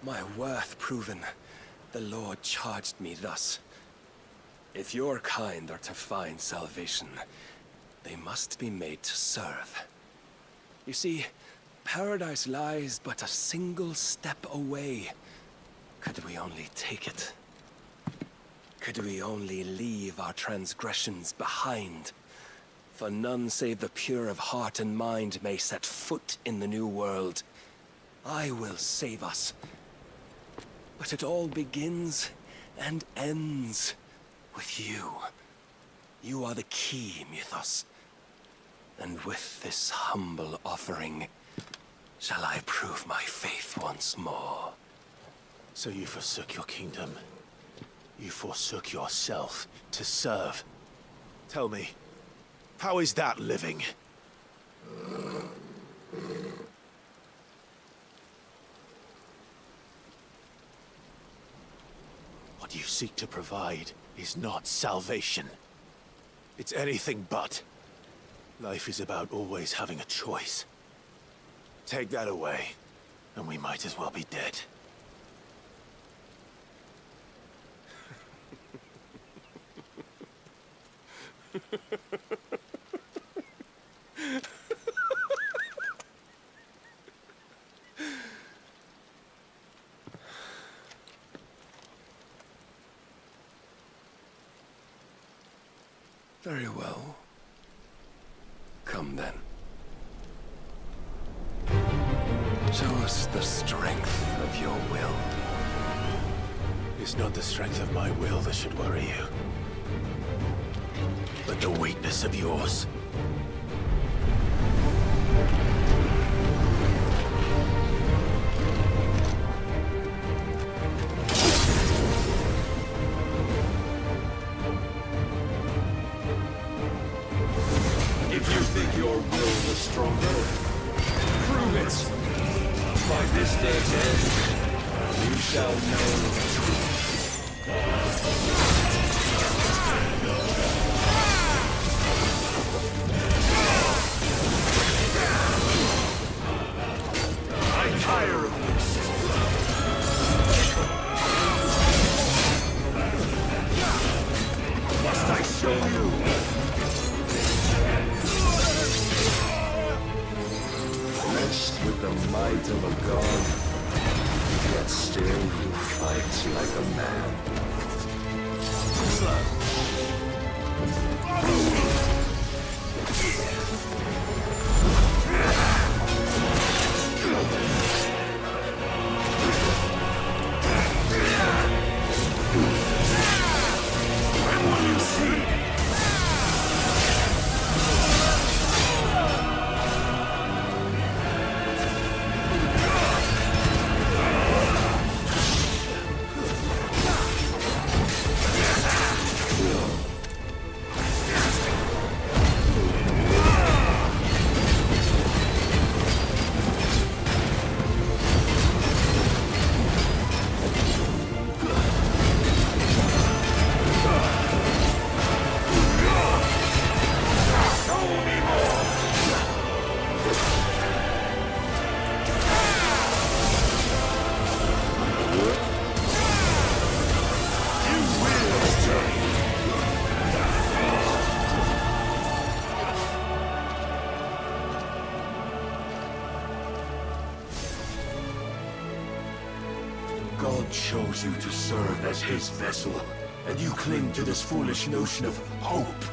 My worth proven, the Lord charged me thus. If your kind are to find salvation, they must be made to serve. You see, paradise lies but a single step away. Could we only take it? Could we only leave our transgressions behind? For none save the pure of heart and mind may set foot in the new world. I will save us. But it all begins and ends with you. You are the key, Mythos. And with this humble offering, shall I prove my faith once more. So you forsook your kingdom. You forsook yourself to serve. Tell me, how is that living? What you seek to provide is not salvation. It's anything but. Life is about always having a choice. Take that away, and we might as well be dead. Very well. Come then. Show us the strength of your will. It's not the strength of my will that should worry you, but the weakness of yours. If you think your will was stronger? Prove it! By this day's end, you shall know the truth. I tire of this. Must I show you? Blessed with the might of a god, yet still you fight like a man. When will you see? God chose you to serve as his vessel, and you cling to this foolish notion of hope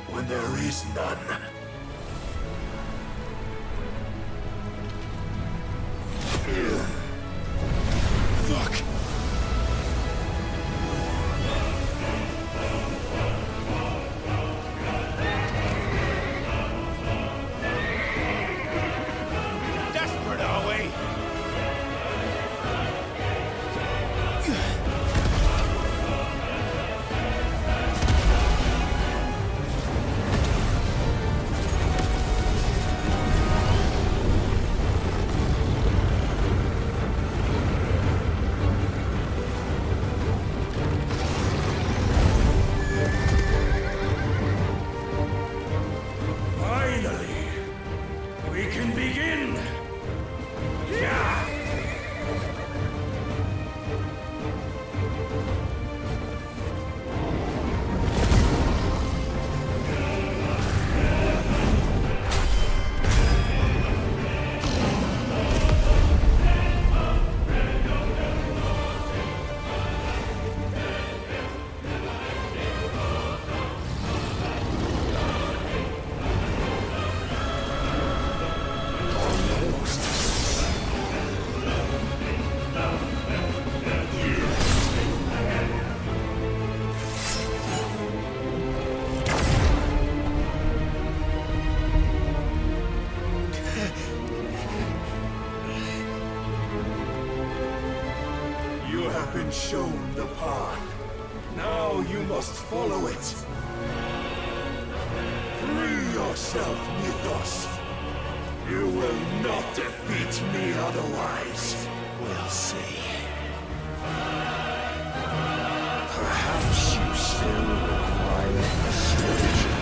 when there is none. Fuck! Desperate, are we? Finally, we can begin! Yeah! You have been shown the path. Now you must follow it. Free yourself, Mythos. You will not defeat me otherwise. We'll see. Perhaps you still require persuasion.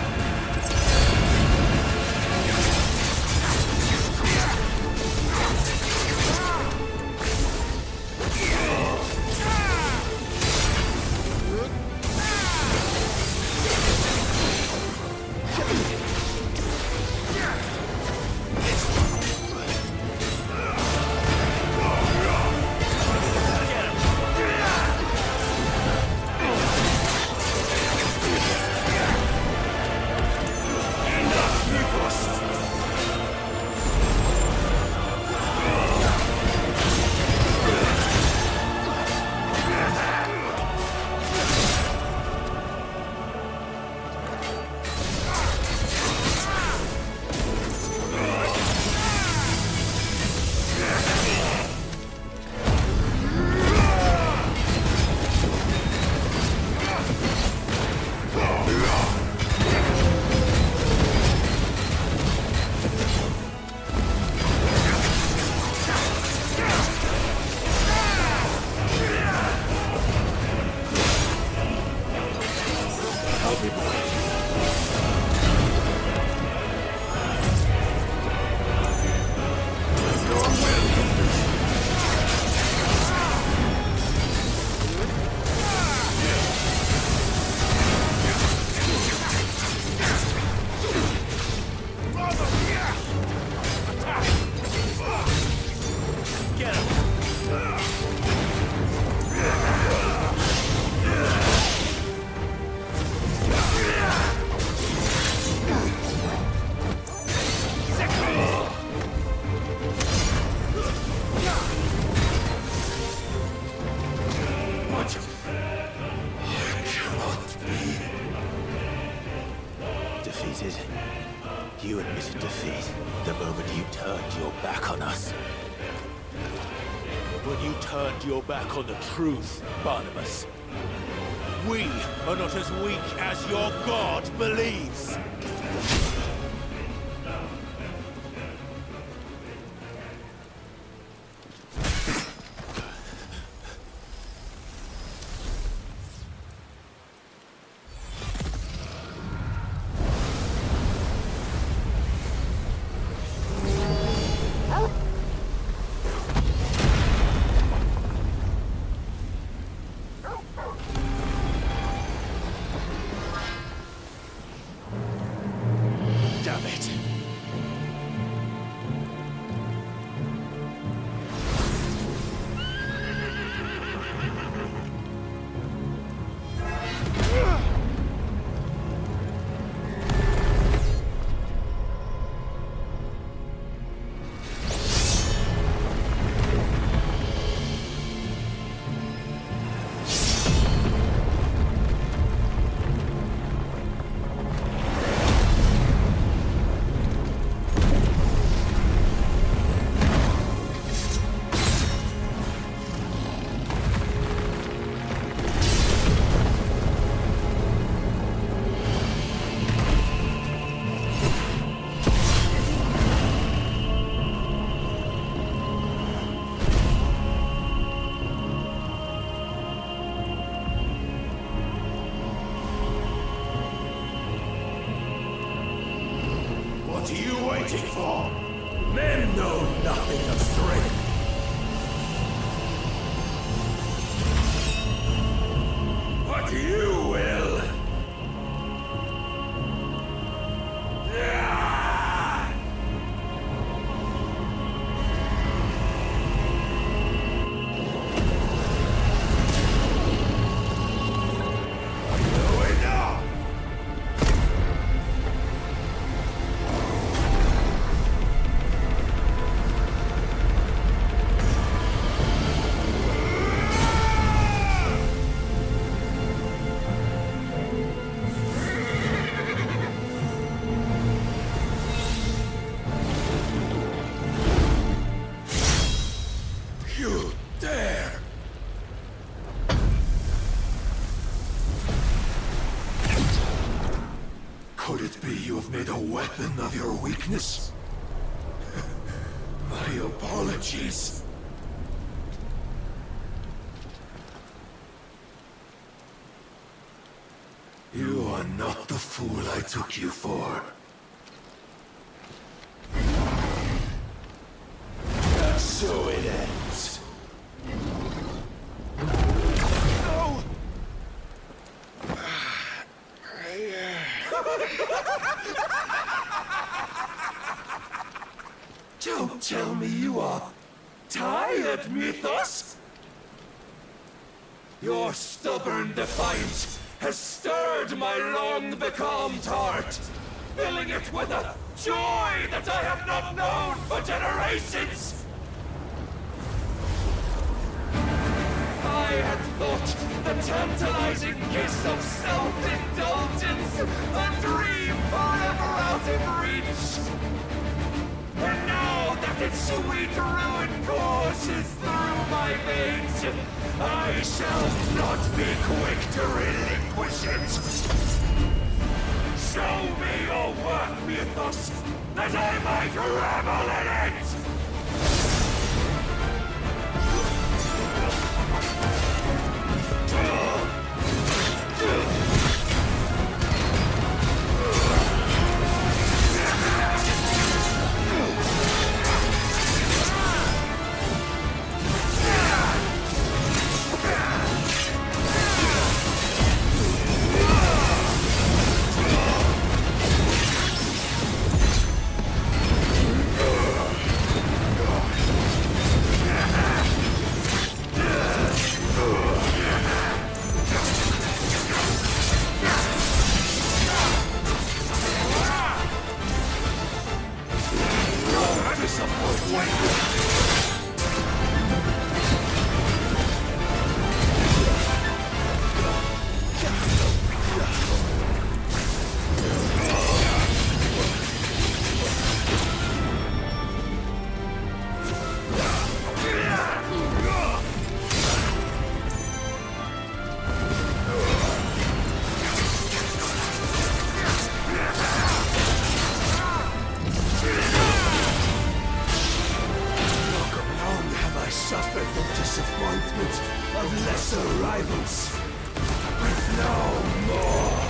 You admitted defeat the moment you turned your back on us. When you turned your back on the truth, Barnabas. We are not as weak as your god believes. Men know nothing of strength. But you will. Of your weakness? My apologies. You are not the fool I took you for. And so it ends. No! Don't tell me you are tired, Mythos! Your stubborn defiance has stirred my long-becalmed heart, filling it with a joy that I have not known for generations! I had thought the tantalizing kiss of self-indulgence a dream forever out of reach! And now that its sweet ruin courses through my veins, I shall not be quick to relinquish it. Show me your work, Mythos, that I might revel in it! mortals with no more.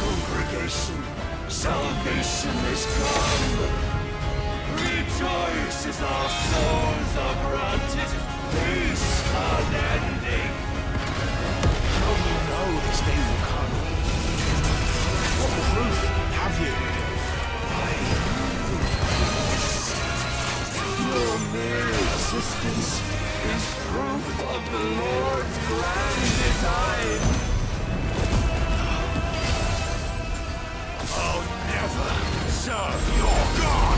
Congregation, salvation is come. Rejoice as our souls are granted peace unending. How do you know this day will come? What proof have you? Your mere existence is proof of the Lord's grand design. I'll never serve your God!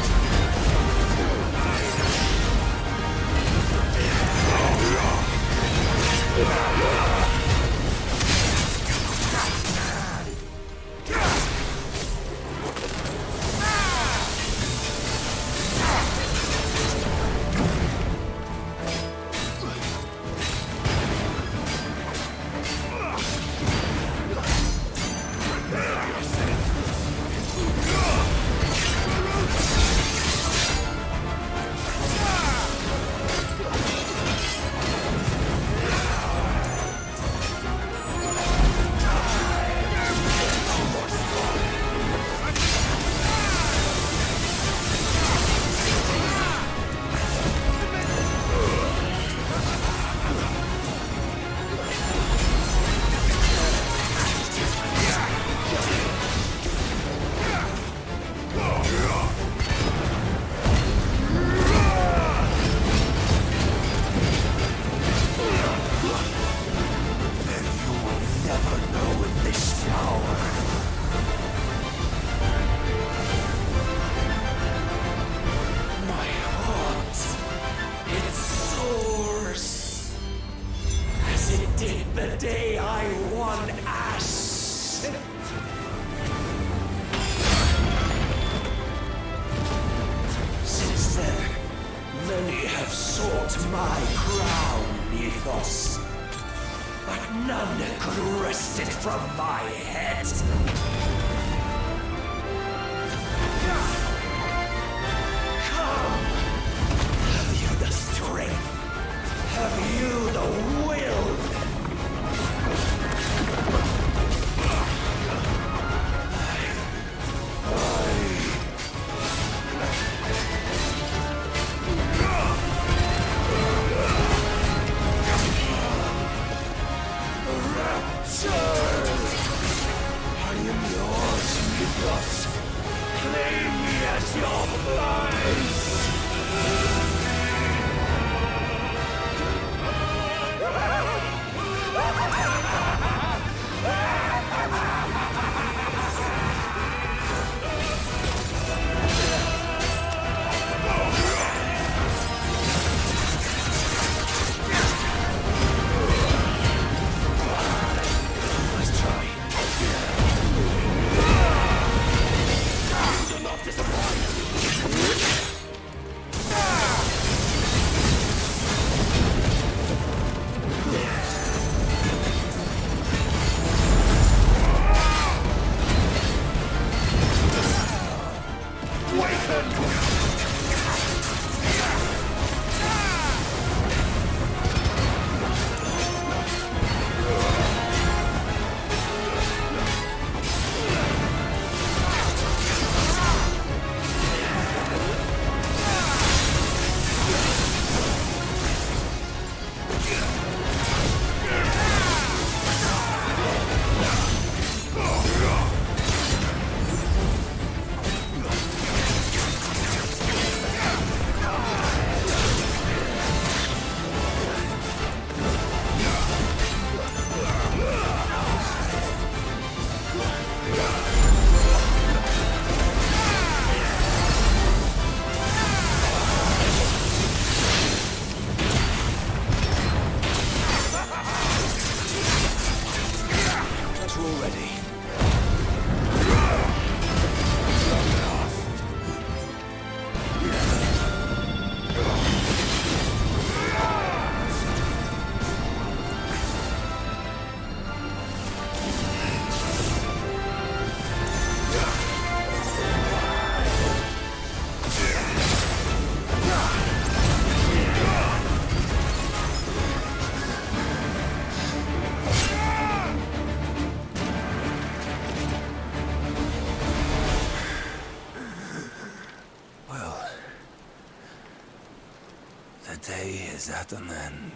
is at an end.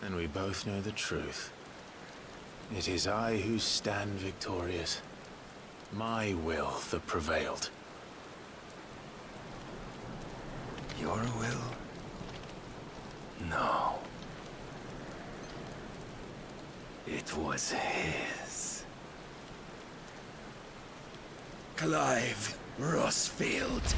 And we both know the truth. It is I who stand victorious. My will that prevailed. Your will? No. It was his. Clive Rossfield.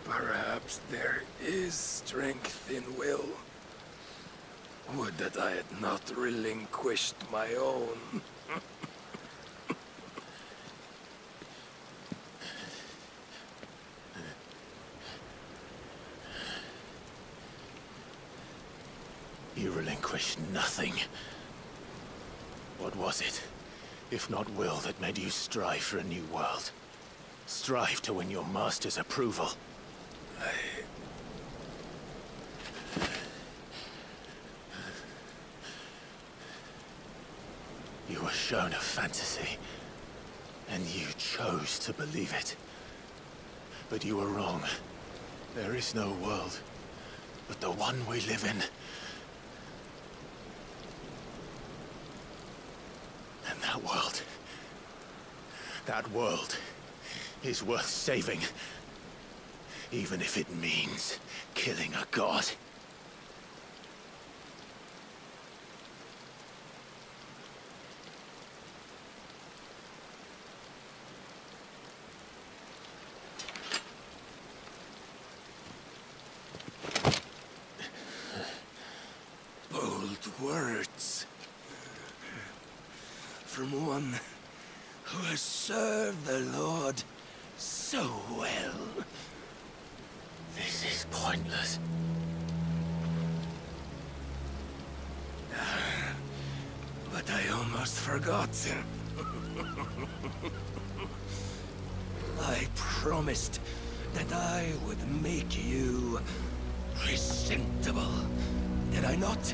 Perhaps there is strength in will. Would that I had not relinquished my own. You relinquished nothing. What was it, if not will, that made you strive for a new world? Strive to win your master's approval? You were shown a fantasy, and you chose to believe it. But you were wrong. There is no world, but the one we live in. And that world is worth saving. Even if it means killing a god. Bold words. From one who has served the Lord so well. This is pointless. But I almost forgot. I promised that I would make you presentable. Did I not?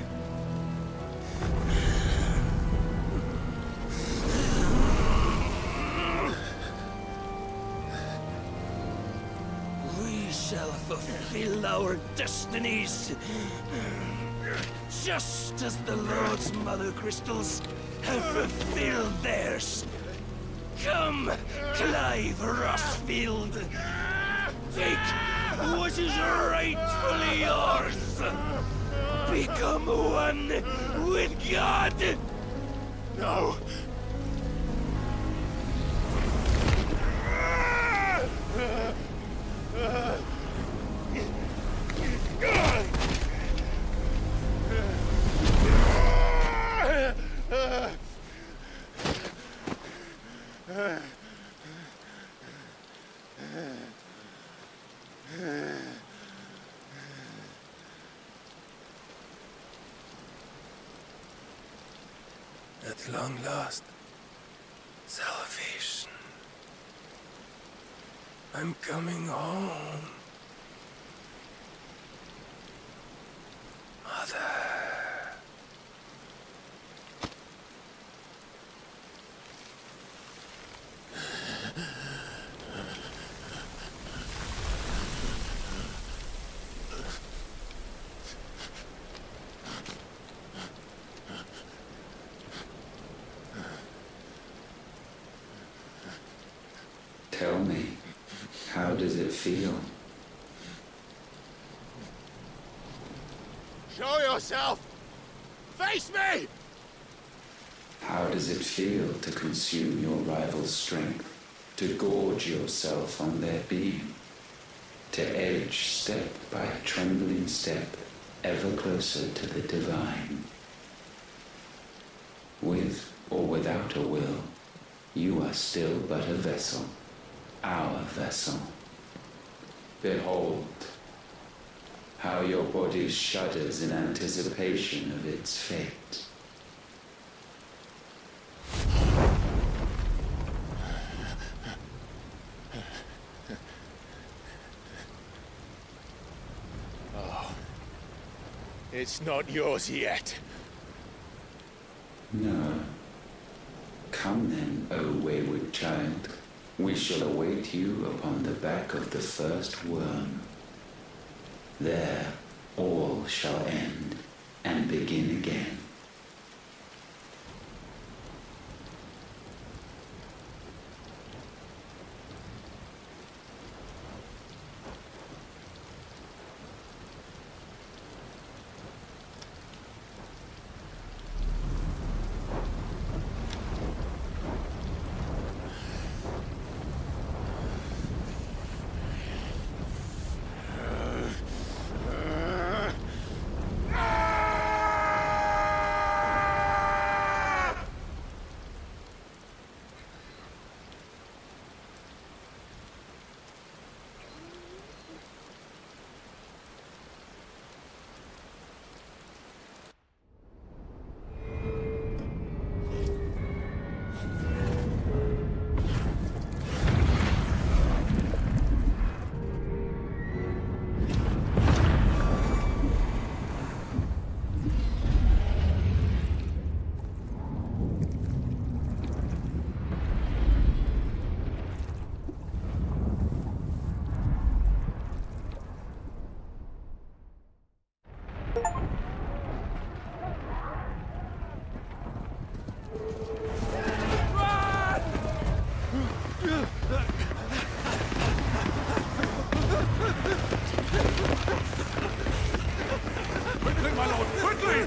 We shall fulfill our destinies, just as the Lord's Mothercrystals have fulfilled theirs. Come, Clive Rossfield. Take what is rightfully yours. Become one with God. No. At long last, salvation. I'm coming home. Mother. does it feel? Show yourself! Face me! How does it feel to consume your rival's strength? To gorge yourself on their beam? To edge step by trembling step ever closer to the divine? With or without a will, you are still but a vessel, our vessel. Behold, how your body shudders in anticipation of its fate. Oh, it's not yours yet. No. Come then, O wayward child. We shall await you upon the back of the first worm. There, all shall end and begin again. Quickly, my lord, quickly!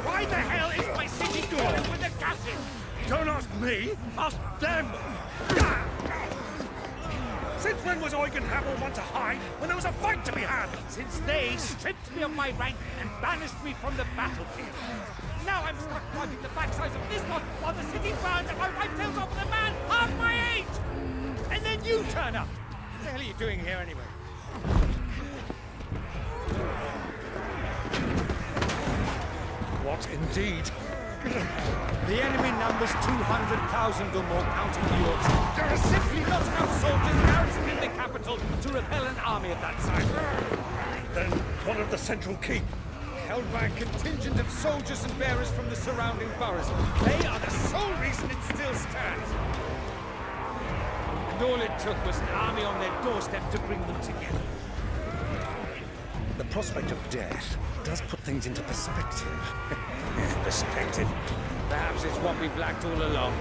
Why the hell is my city doing with the gases? Don't ask me, ask them! Since when was Eikon want to hide when there was a fight to be had? Since they stripped me of my rank and banished me from the battlefield. Now I'm stuck wiping the backsides of this lot while the city burns and my wife tells off with a man half my age! And then you turn up! What the hell are you doing here anyway? What indeed? The enemy numbers 200,000 or more, counting yours. There are simply not enough soldiers garrisoned in the capital to repel an army of that size. Then what of the central keep? Held by a contingent of soldiers and bearers from the surrounding boroughs. They are the sole reason it still stands. And all it took was an army on their doorstep to bring them together. The prospect of death does put things into perspective. Perspective? Perhaps it's what we've lacked all along.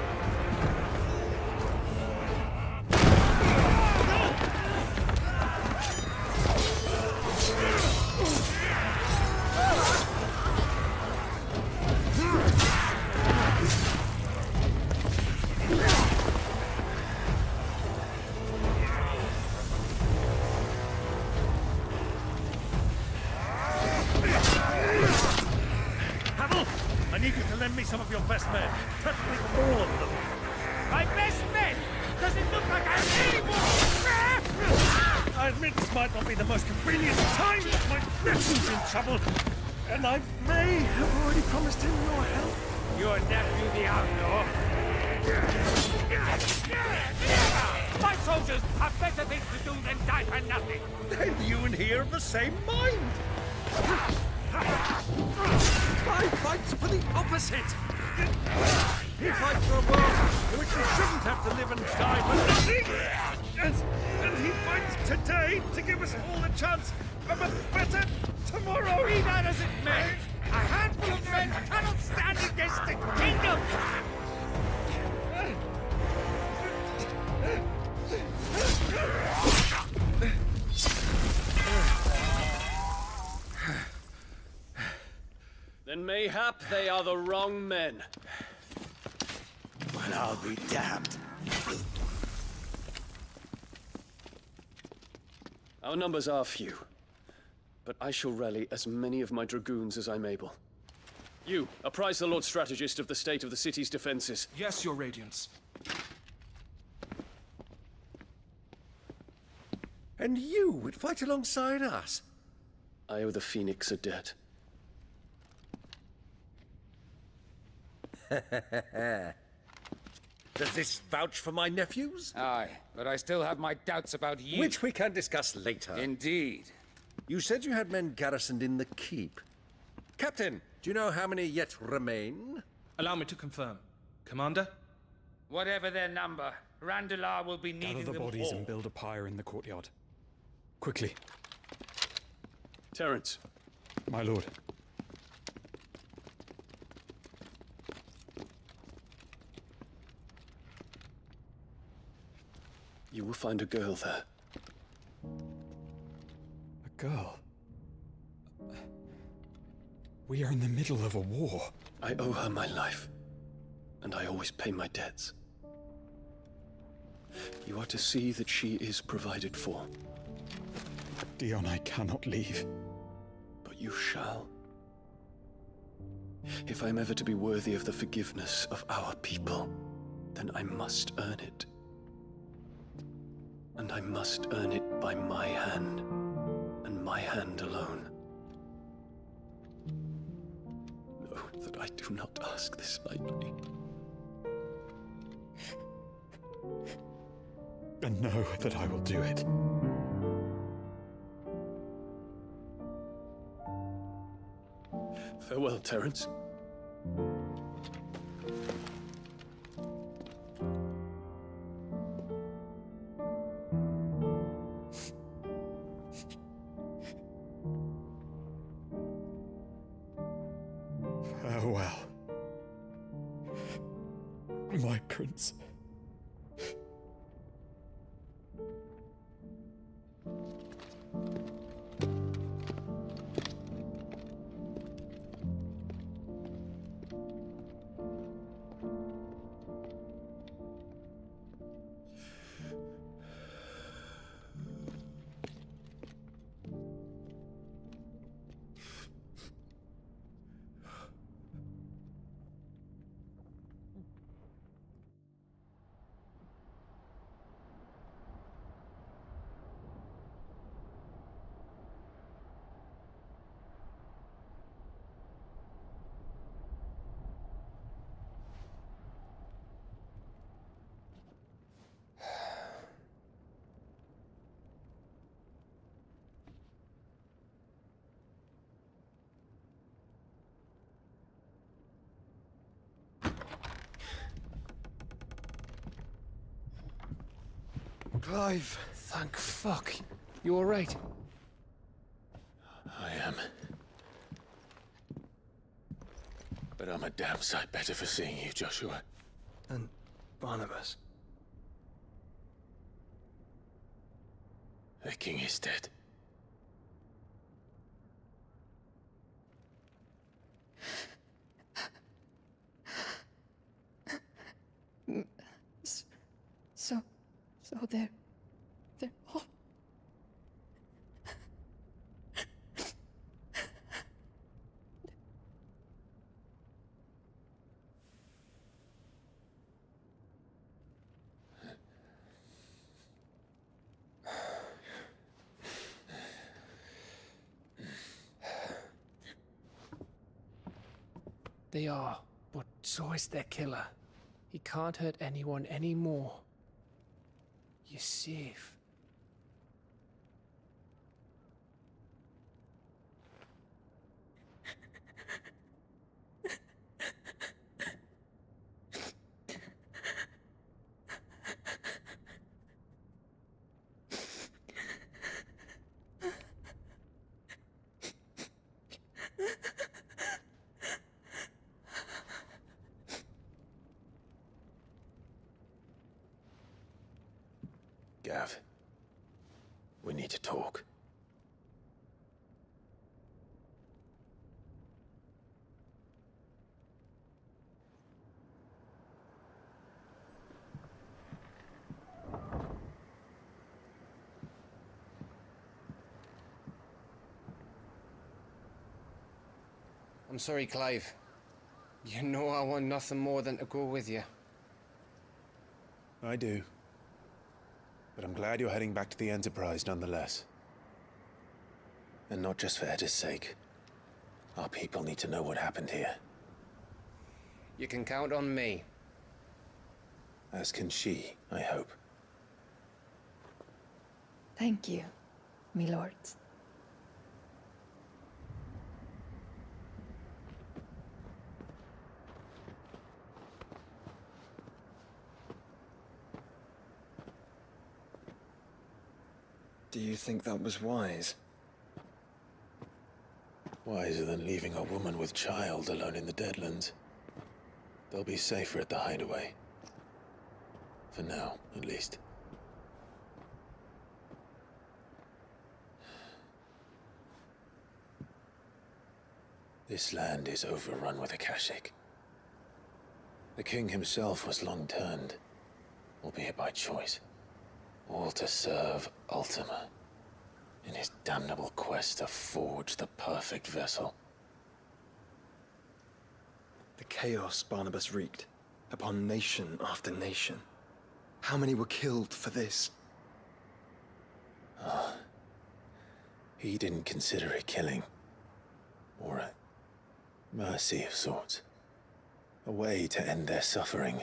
I need you to lend me some of your best men. Practically all of them. My best men? Does it look like I have any more? I admit this might not be the most convenient time, but my nephew's in trouble. And I may have already promised him your help. Your nephew, the outlaw? My soldiers have better things to do than die for nothing. Then you and he are of the same mind. I fight for the opposite. He fights for a world in which we shouldn't have to live and die for nothing. And he he fights today to give us all a chance of a better tomorrow. Be that as it may, a handful of men cannot stand against the kingdom. Then mayhap they are the wrong men. Well, I'll be damned. Our numbers are few, but I shall rally as many of my dragoons as I'm able. You, apprise the Lord Strategist of the state of the city's defenses. Yes, Your Radiance. And you would fight alongside us? I owe the Phoenix a debt. Does this vouch for my nephews? Aye, but I still have my doubts about you. Which we can discuss later. Indeed. You said you had men garrisoned in the keep. Captain, do you know how many yet remain? Allow me to confirm. Commander? Whatever their number, Randalar will be needing Gather the them bodies all. and build a pyre in the courtyard. Quickly. Terence. My lord. You will find a girl there. A girl? We are in the middle of a war. I owe her my life, and I always pay my debts. You are to see that she is provided for. Dion, I cannot leave. But you shall. If I'm ever to be worthy of the forgiveness of our people, then I must earn it. And I must earn it by my hand, and my hand alone. Know that I do not ask this lightly. And know that I will do it. Farewell, Terence. Farewell, my prince. Clive, thank fuck. You alright? I am. But I'm a damn sight better for seeing you, Joshua. And Barnabas. The king is dead. So they're all... They are, but so is their killer. He can't hurt anyone anymore. You're safe. I'm sorry, Clive. You know I want nothing more than to go with you. I do. But I'm glad you're heading back to the Enterprise nonetheless. And not just for Edda's sake. Our people need to know what happened here. You can count on me. As can she, I hope. Thank you, me lords. Do you think that was wise? Wiser than leaving a woman with child alone in the Deadlands. They'll be safer at the Hideaway. For now, at least. This land is overrun with Akashic. The king himself was long turned, albeit by choice, all to serve Ultima in his damnable quest to forge the perfect vessel. The chaos Barnabas wreaked upon nation after nation. How many were killed for this? He didn't consider it killing. Or a mercy of sorts. A way to end their suffering.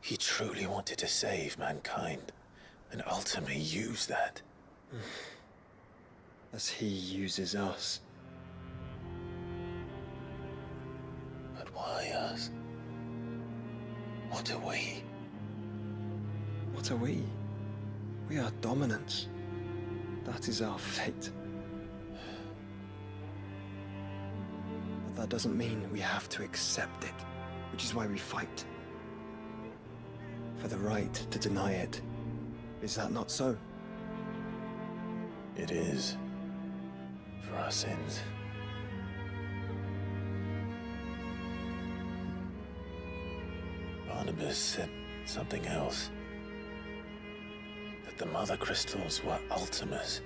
He truly wanted to save mankind, and ultimately use that. As he uses us. But why us? What are we? What are we? We are dominance. That is our fate. But that doesn't mean we have to accept it, which is why we fight. For the right to deny it. Is that not so? It is. For our sins. Barnabas said something else. That the Mothercrystals were Ultimas.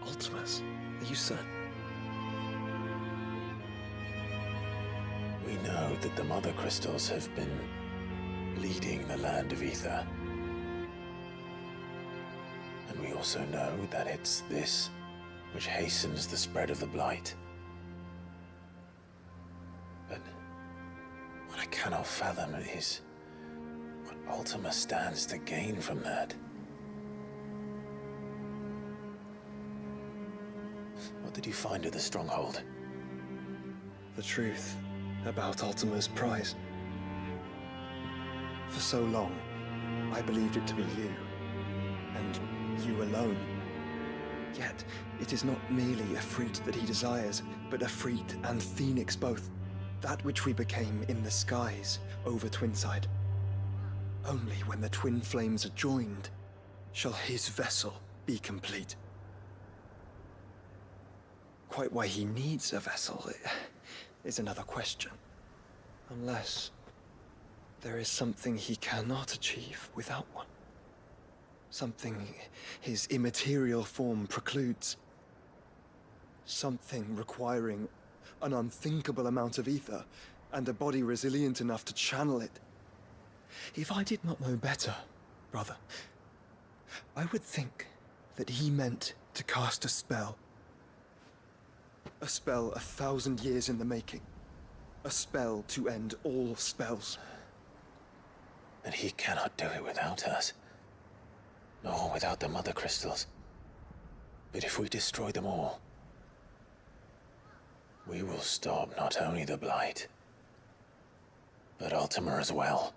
Ultimas? Are you certain? We know that the Mothercrystals have been leading the land of Ether. And we also know that it's this which hastens the spread of the Blight. But what I cannot fathom is what Ultima stands to gain from that. What did you find at the Stronghold? The truth about Ultima's prize. For so long, I believed it to be you, and you alone. Yet, it is not merely Ifrit that he desires, but Ifrit and Phoenix both. That which we became in the skies over Twinside. Only when the twin flames are joined shall his vessel be complete. Quite why he needs a vessel is another question. Unless there is something he cannot achieve without one. Something his immaterial form precludes. Something requiring an unthinkable amount of ether and a body resilient enough to channel it. If I did not know better, brother, I would think that he meant to cast a spell. A spell 1,000 years in the making. A spell to end all spells. And he cannot do it without us. Nor without the Mothercrystals. But if we destroy them all, we will stop not only the Blight, but Ultima as well.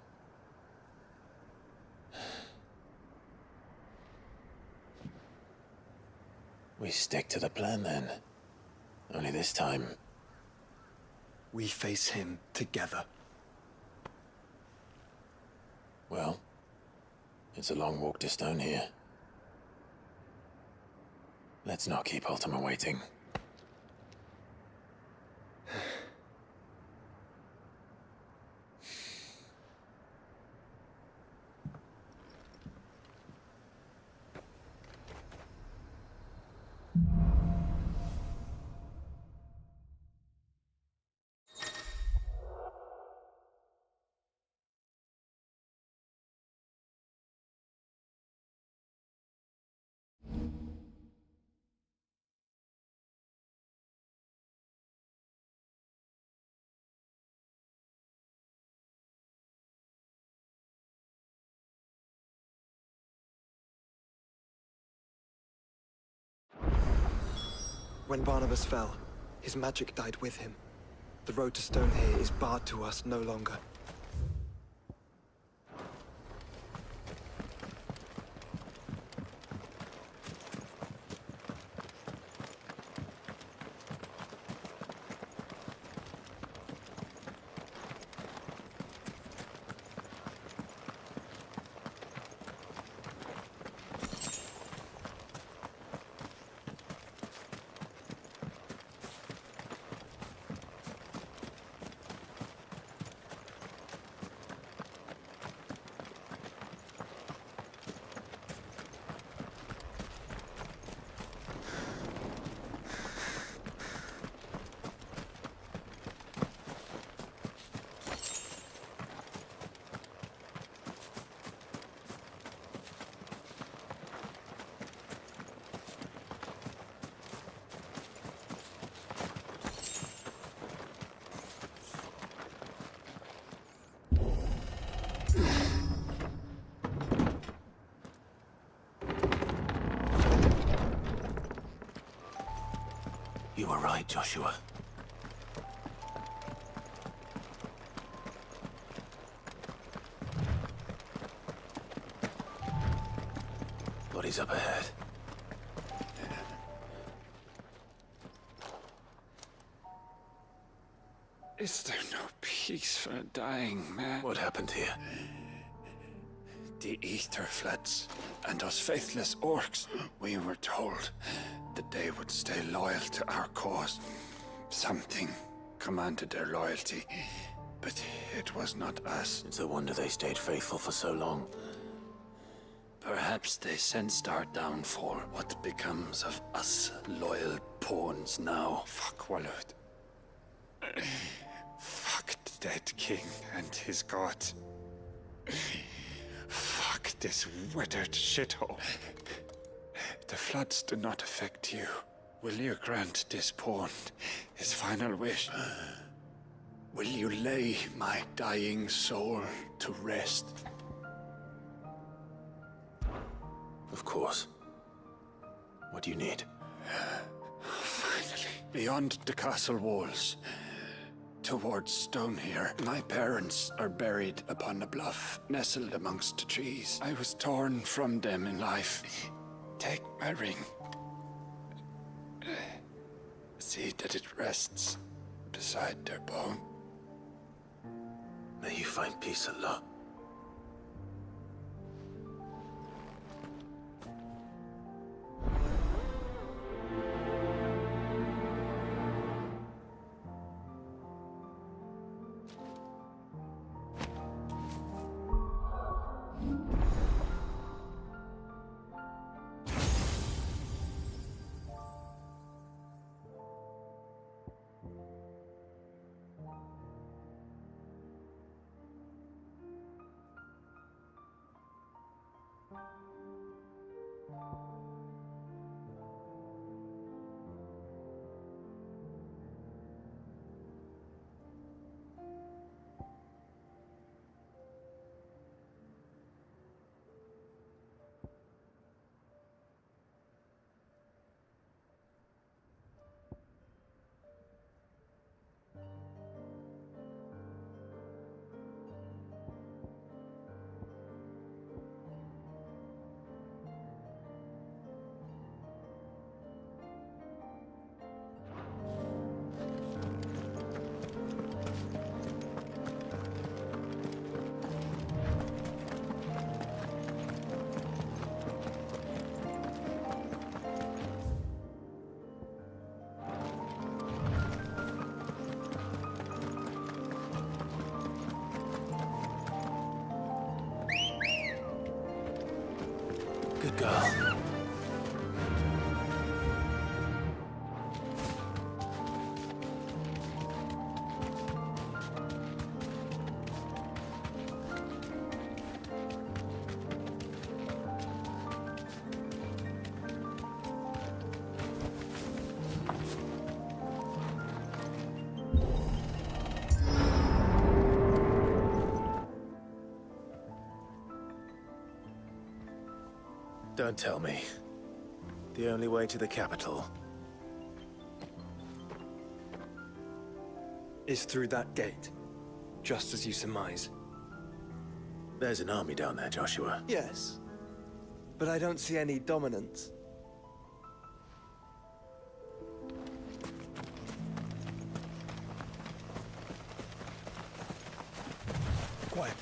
We stick to the plan then. Only this time, we face him together. Well, it's a long walk to Stone here. Let's not keep Ultima waiting. When Barnabas fell, his magic died with him. The road to Stone here is barred to us no longer. You were right, Joshua. Bodies up ahead. Is there no peace for a dying man? What happened here? The ether floods, and those faithless orcs. We were told that they would stay loyal to our cause. Something commanded their loyalty, but it was not us. It's a wonder they stayed faithful for so long. Perhaps they sensed our downfall. What becomes of us loyal pawns now? Fuck Walud. Fuck the dead king and his god. Fuck this withered shithole. The floods do not affect you. Will you grant this pawn his final wish? Will you lay my dying soul to rest? Of course. What do you need? Finally. Beyond the castle walls, towards Stone here, my parents are buried upon a bluff, nestled amongst the trees. I was torn from them in life. Take my ring. See that it rests beside their bone. May you find peace, Allah. Good girl. Don't tell me. The only way to the capital is through that gate, just as you surmise. There's an army down there, Joshua. Yes, but I don't see any dominance. Quiet.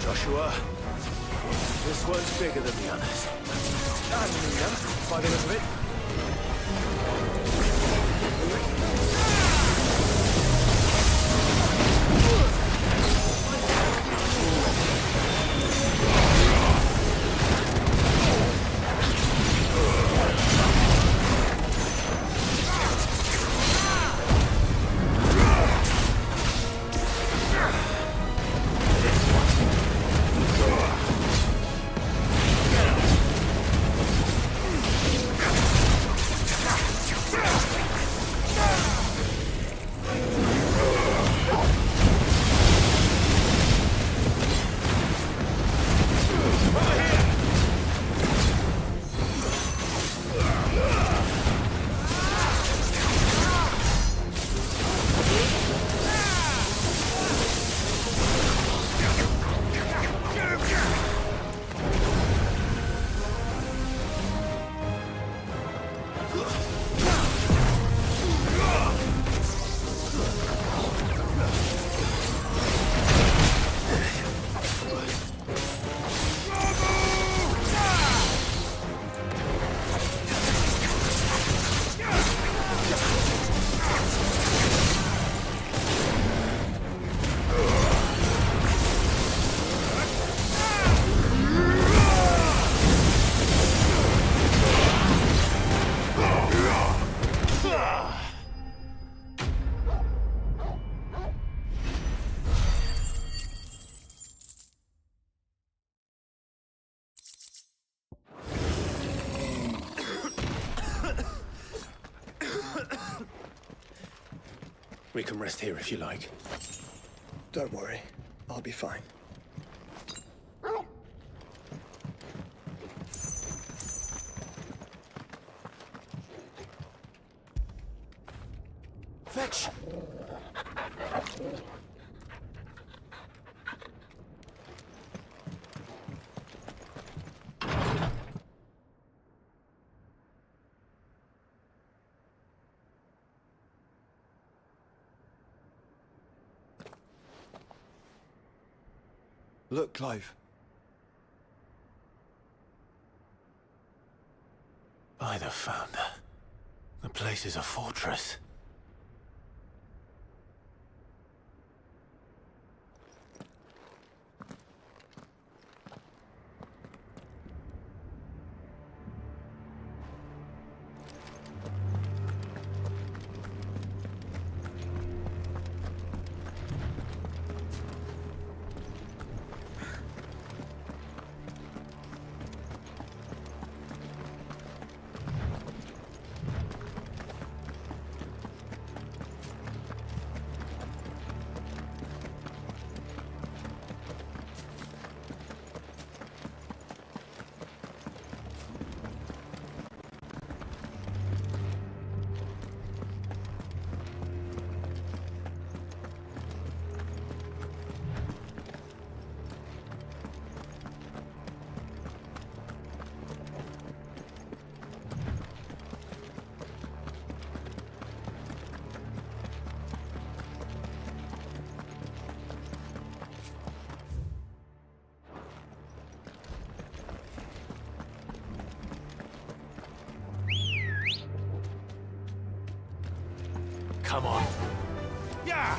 Joshua, this one's bigger than the others. I haven't seen them, by the look of it. We can rest here if you like. Don't worry. I'll be fine. Fetch! Look, Clive. By the Founder. The place is a fortress. Come on. Yeah!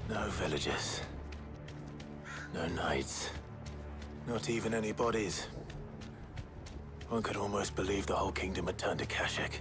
No villagers. No knights. Not even any bodies. One could almost believe the whole kingdom had turned to Kashek.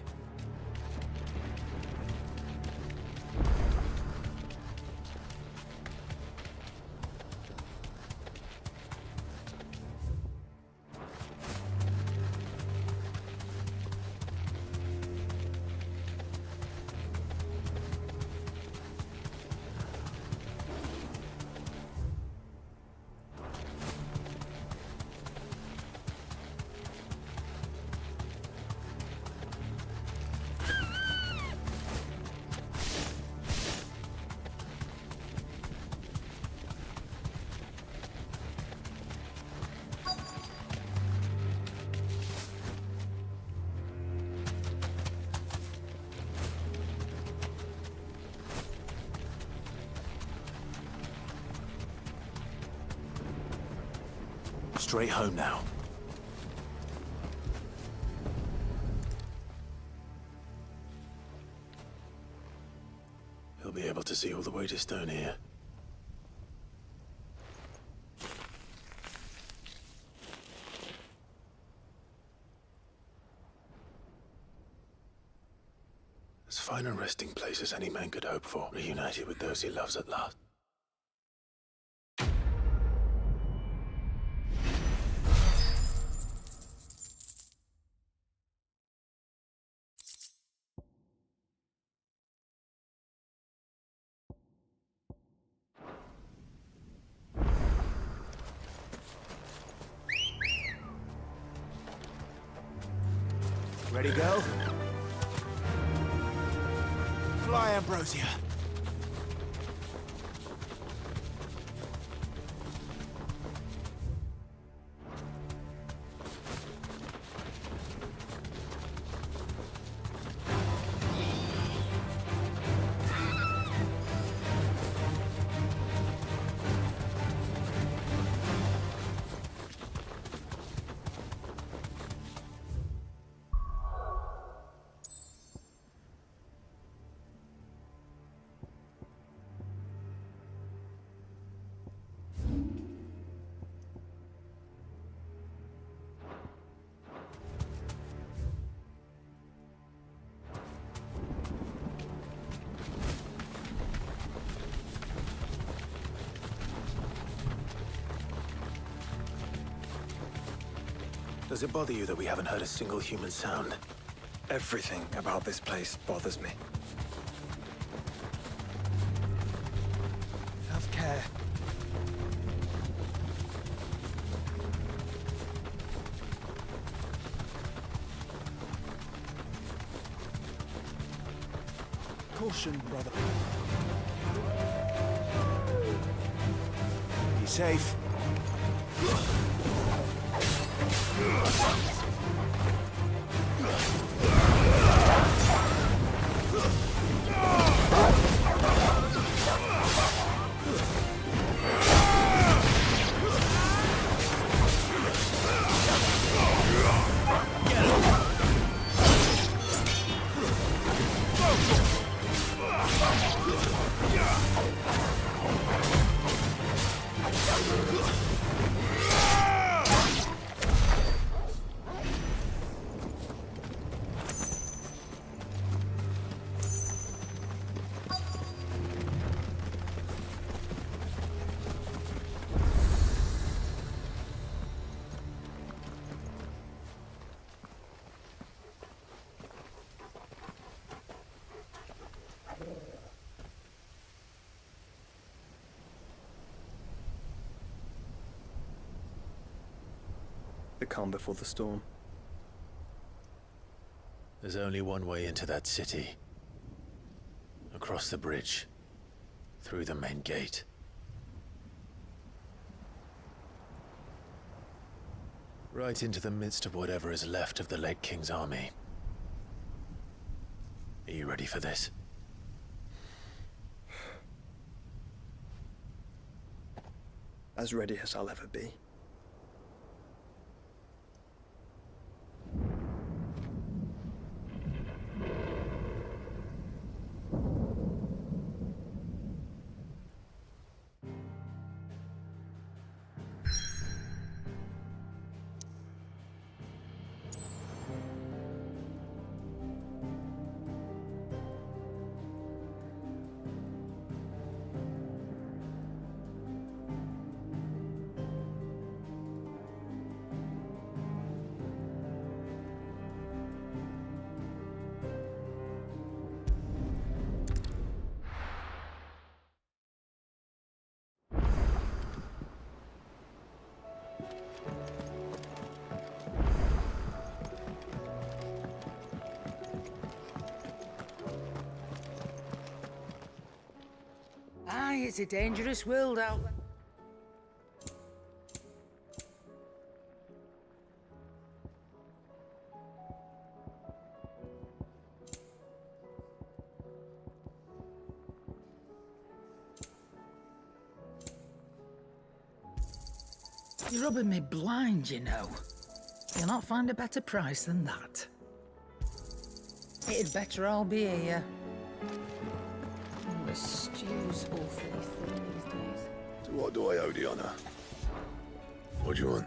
Straight home now. He'll be able to see all the way to Stone here. As fine a resting place as any man could hope for, reunited with those he loves at last. Ready, go? Fly, Ambrosia. Does it bother you that we haven't heard a single human sound? Everything about this place bothers me. caution, brother. Be safe. The calm before the storm. There's only one way into that city. Across the bridge. Through the main gate. Right into the midst of whatever is left of the late King's army. Are you ready for this? As ready as I'll ever be. Aye, it's a dangerous world out there. You're rubbing me blind, you know. You'll not find a better price than that. It'd better all be here. The stew's awfully thin these days. To what do I owe the honor? What do you want?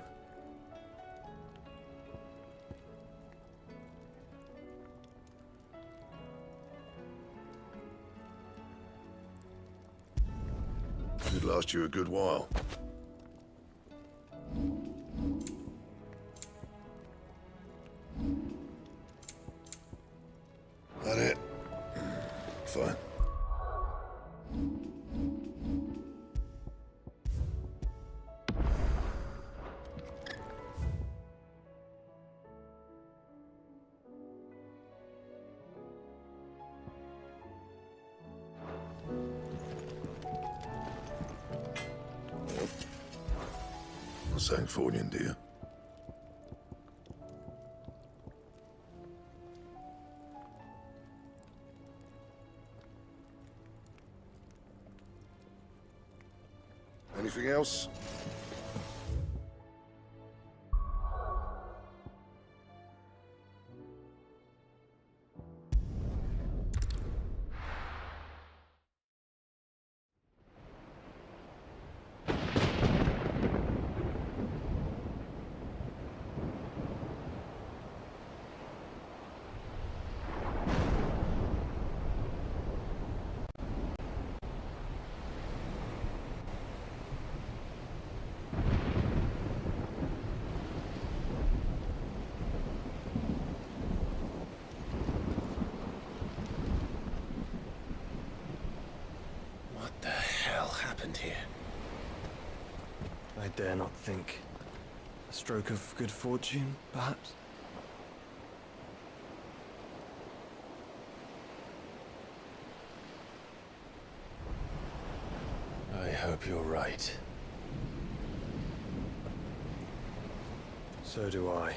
Should last you a good while. That it? Fine. Sancfordian, do you? Anything else? Here. I dare not think. A stroke of good fortune, perhaps? I hope you're right. So do I.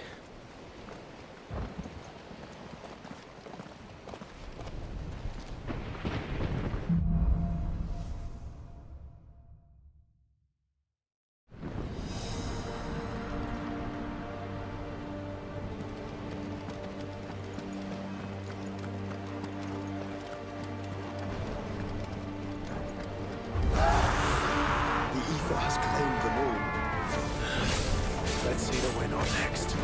Let's see the winner next.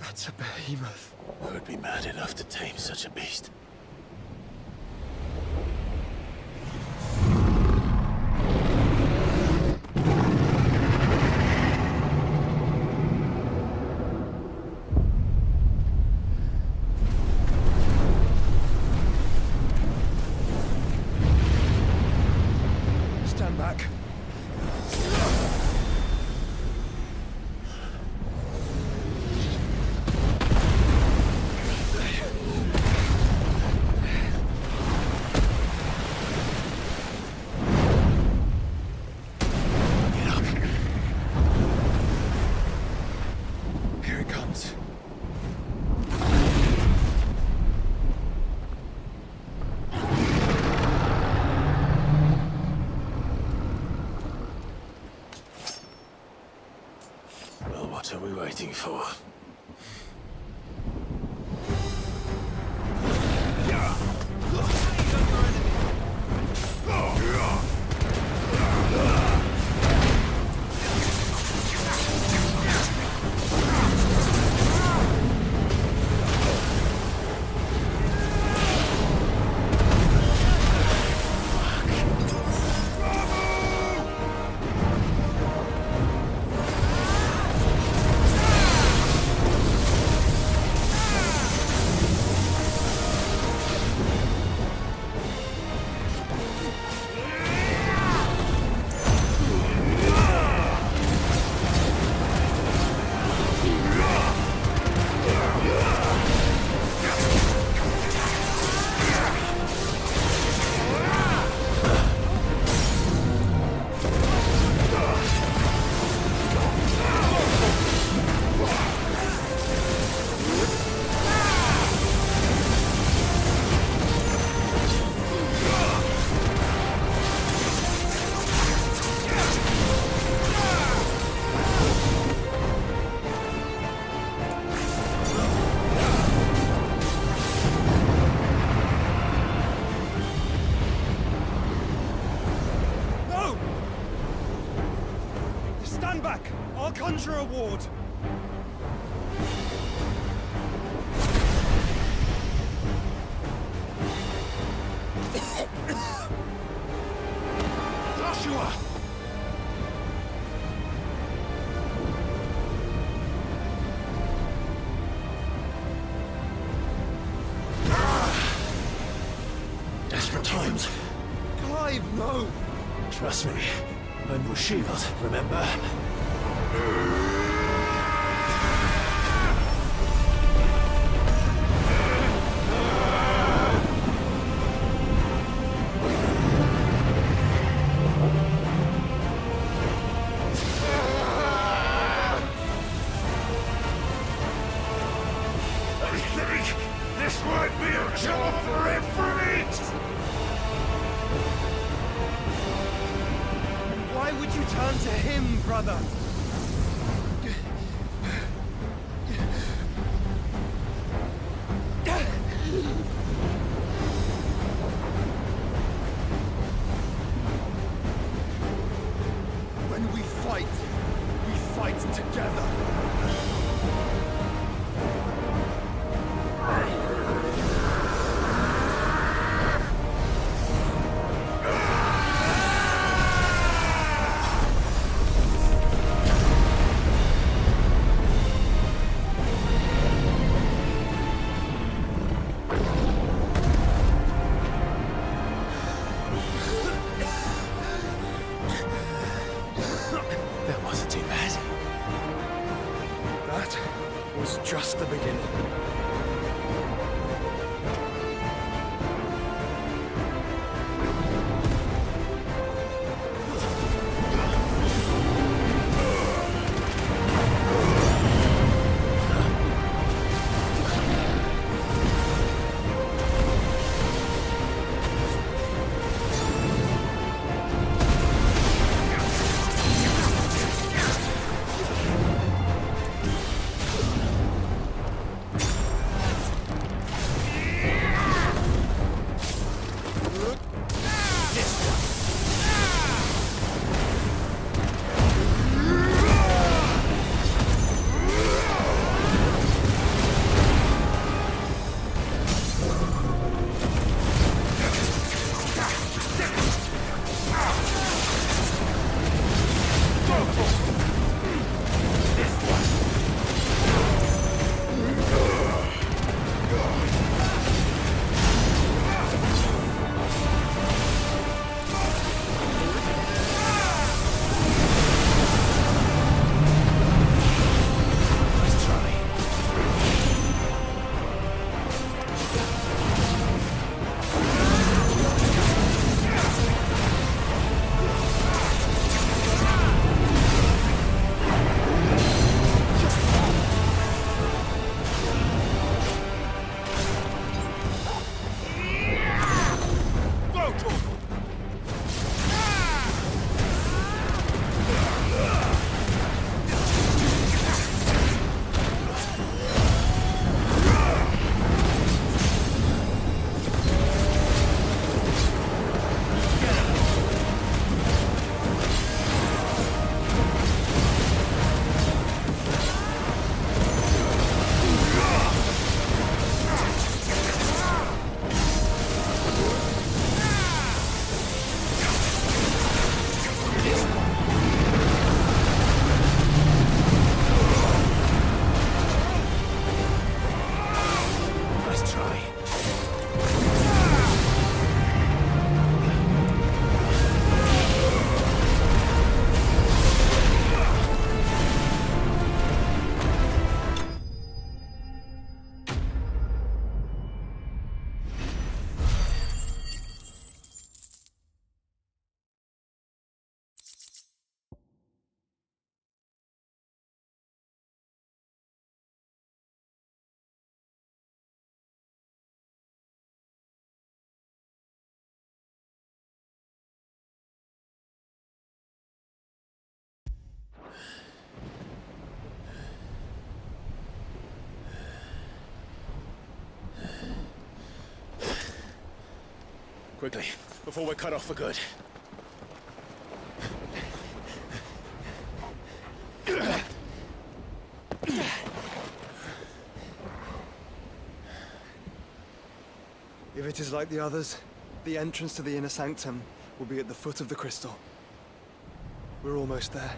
That's a behemoth. Who would be mad enough to tame such a beast? Stand back. What are we waiting for? Conjure Award! Joshua! Desperate times. Clive, no! Trust me, I'm your shield, remember? Return to him, brother! When we fight together. That wasn't too bad. That was just the beginning. Quickly, before we're cut off for good. If it is like the others, the entrance to the inner sanctum will be at the foot of the crystal. We're almost there.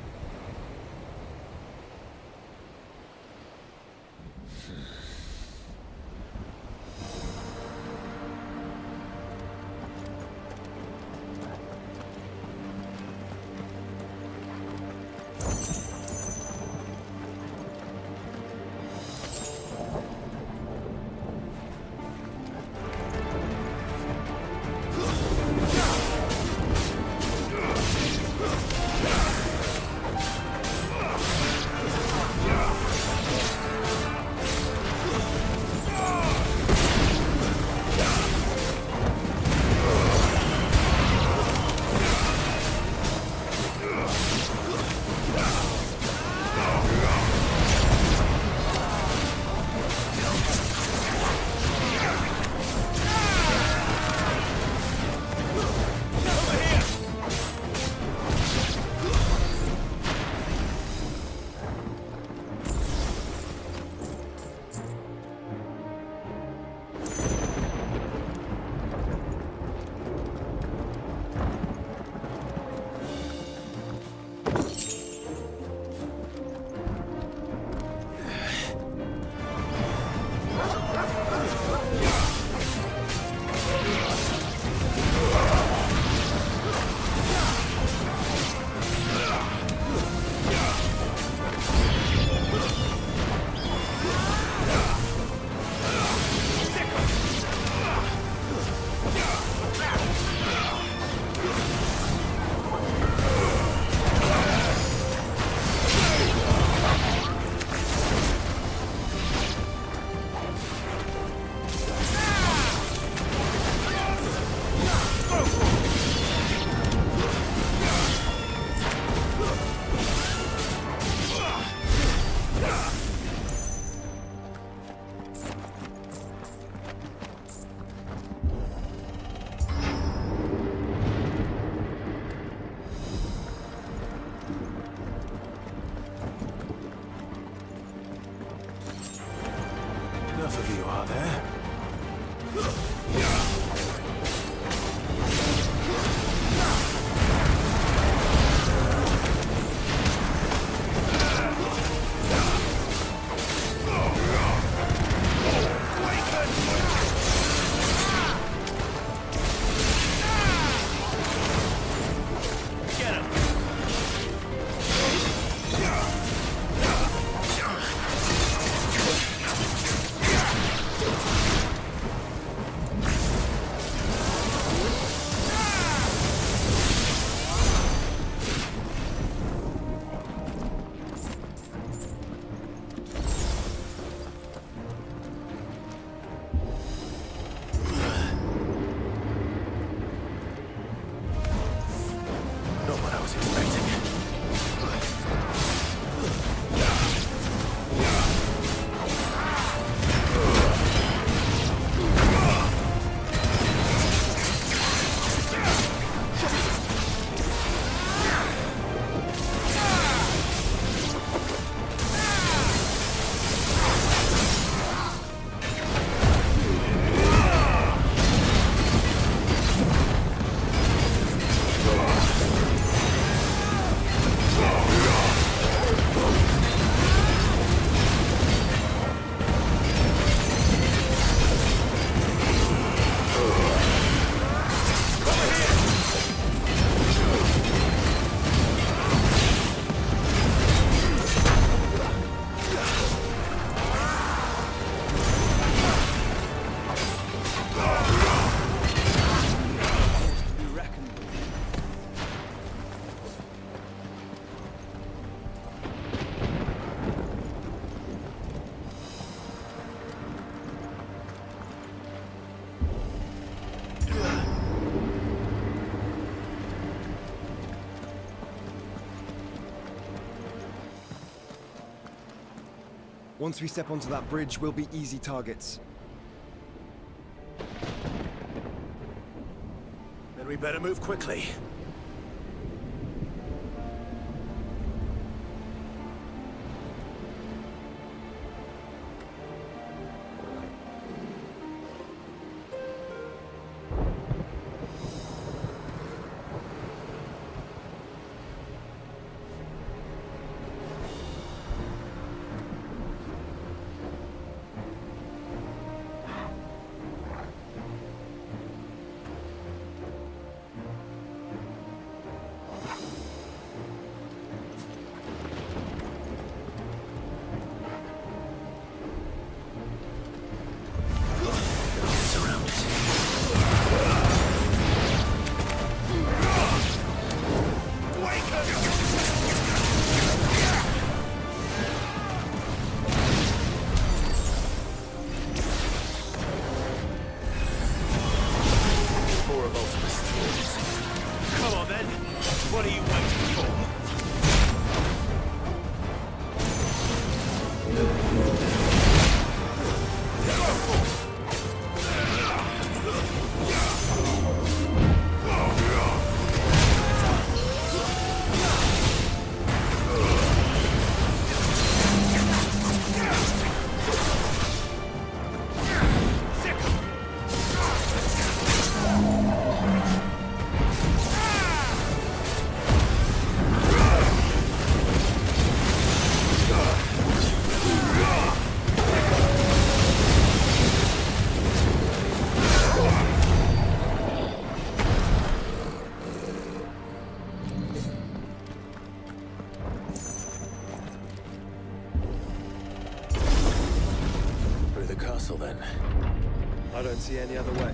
you are there. Once we step onto that bridge, we'll be easy targets. Then we better move quickly. Then I don't see any other way.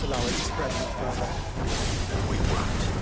not allow it to spread any further. We won't.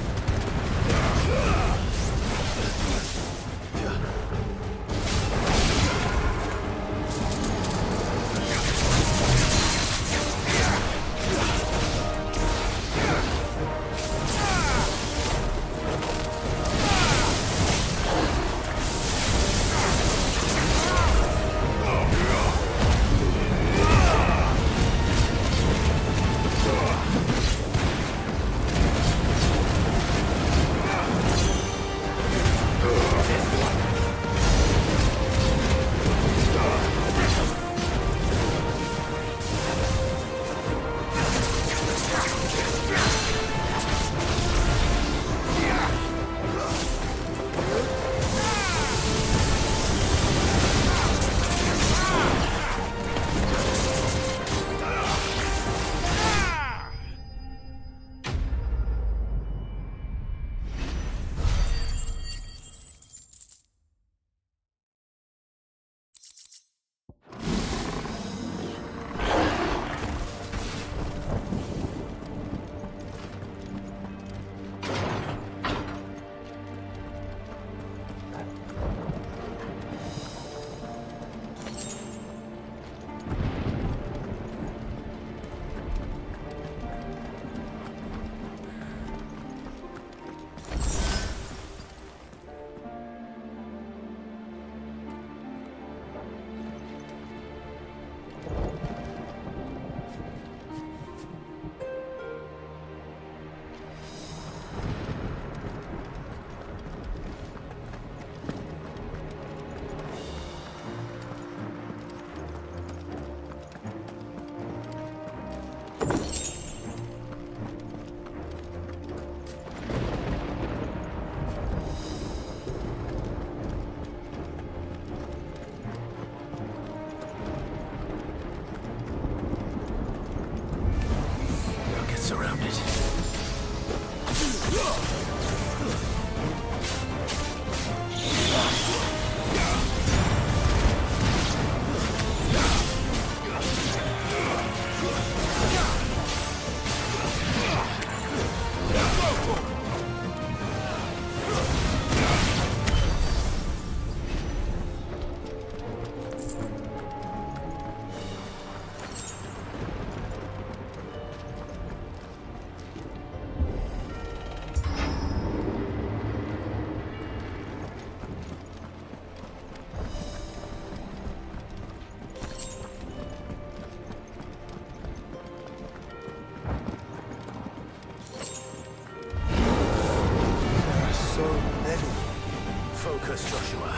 Focus, Joshua.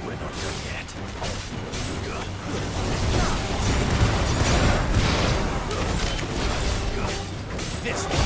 We're not done yet. This one.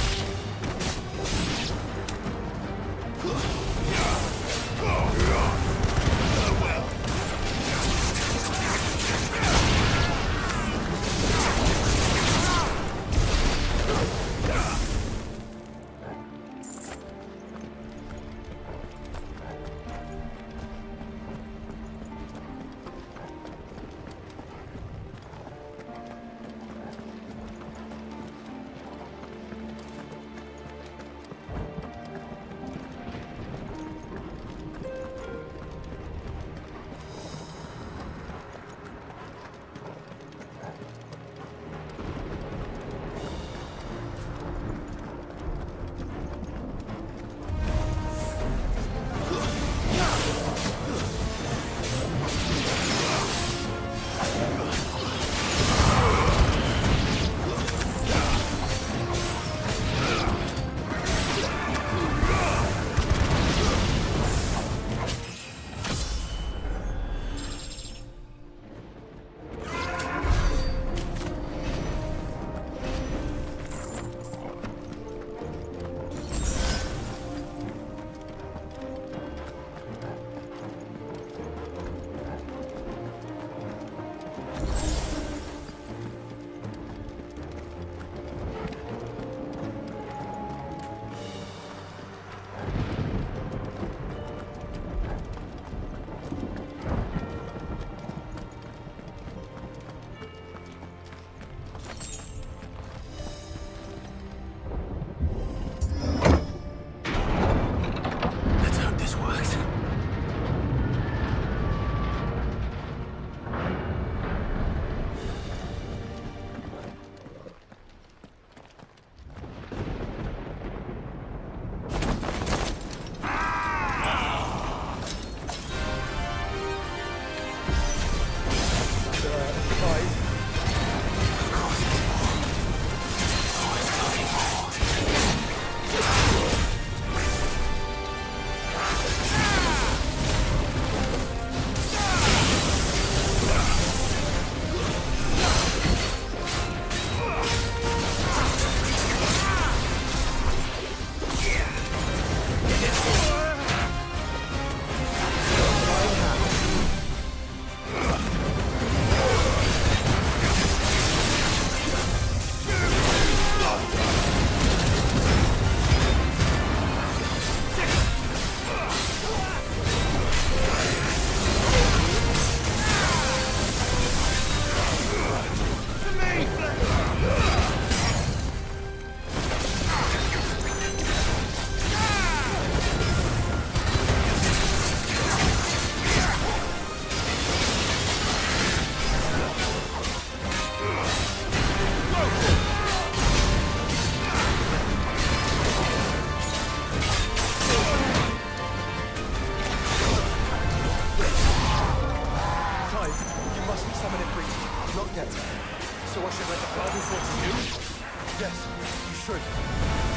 true.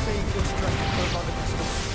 Save your strength for Mothercrystal.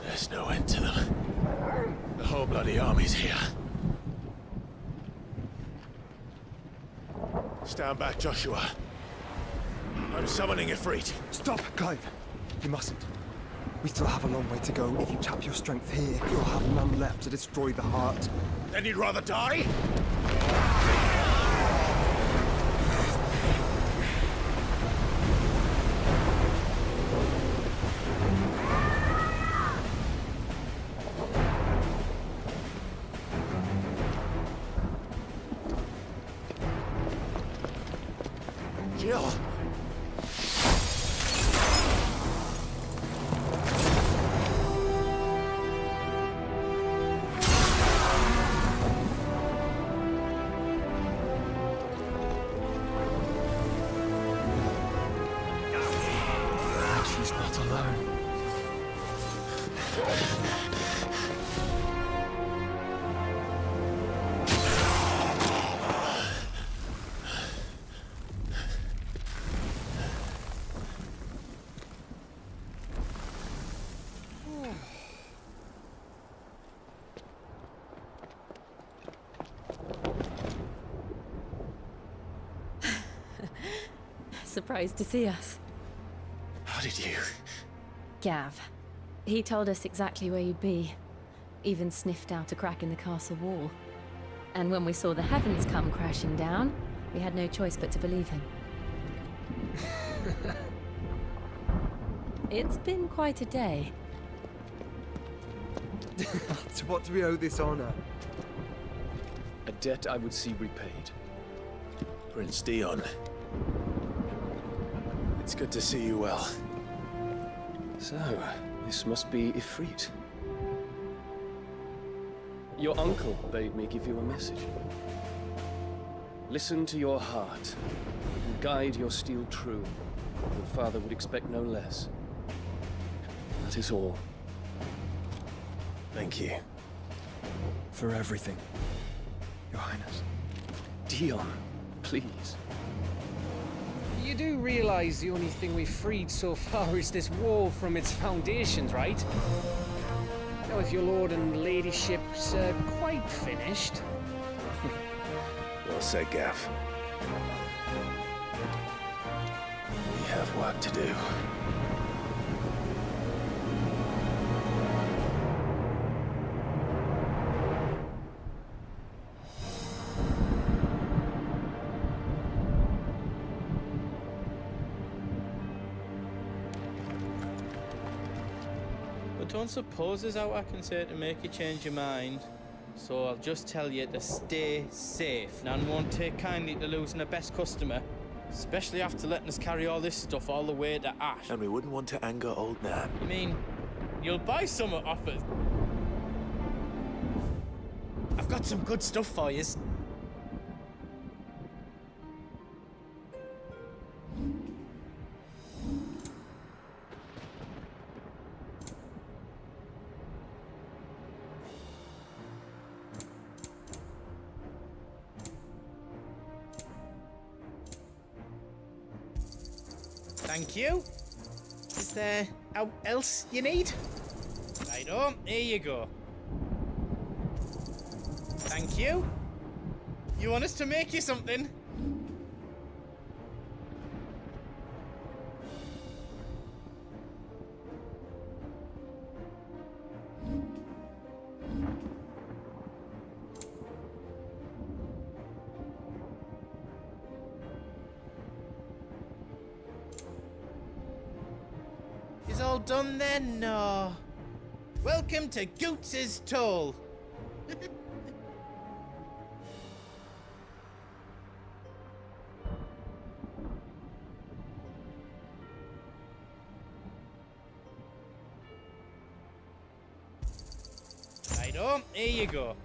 There's no end to them. The whole bloody army's here. Stand back, Joshua. I'm summoning Ifrit. Stop, Clive. You mustn't. We still have a long way to go. If you tap your strength here, you'll have none left to destroy the heart. Then you'd rather die? Jill! She's not alone. Surprised to see us. How did you? Gav. He told us exactly where you'd be. Even sniffed out a crack in the castle wall. And when we saw the heavens come crashing down, we had no choice but to believe him. It's been quite a day. To what do we owe this honor? A debt I would see repaid. Prince Dion. It's good to see you well. So, this must be Ifrit. Your uncle bade me give you a message. Listen to your heart, and guide your steel true. Your father would expect no less. That is all. Thank you. For everything, Your Highness. Dion, please. You do realize the only thing we've freed so far is this wall from its foundations, right? Now, if your lord and ladyship's quite finished. Well said, Gav. We have work to do. Don't suppose there's out I can say to make you change your mind. So I'll just tell you to stay safe. Nan won't take kindly to losing her best customer, especially after letting us carry all this stuff all the way to Ash. And we wouldn't want to anger old Nan. You mean, you'll buy some off us? I've got some good stuff for yous. Thank you. Is there else you need? Righto, here you go. Thank you. You want us to make you something? All done then? No. Welcome to Goots's Toll. Righto, here you go.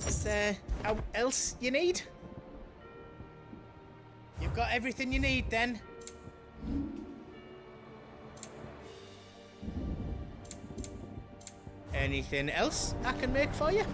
Is there else you need? You've got everything you need then? Anything else I can make for you?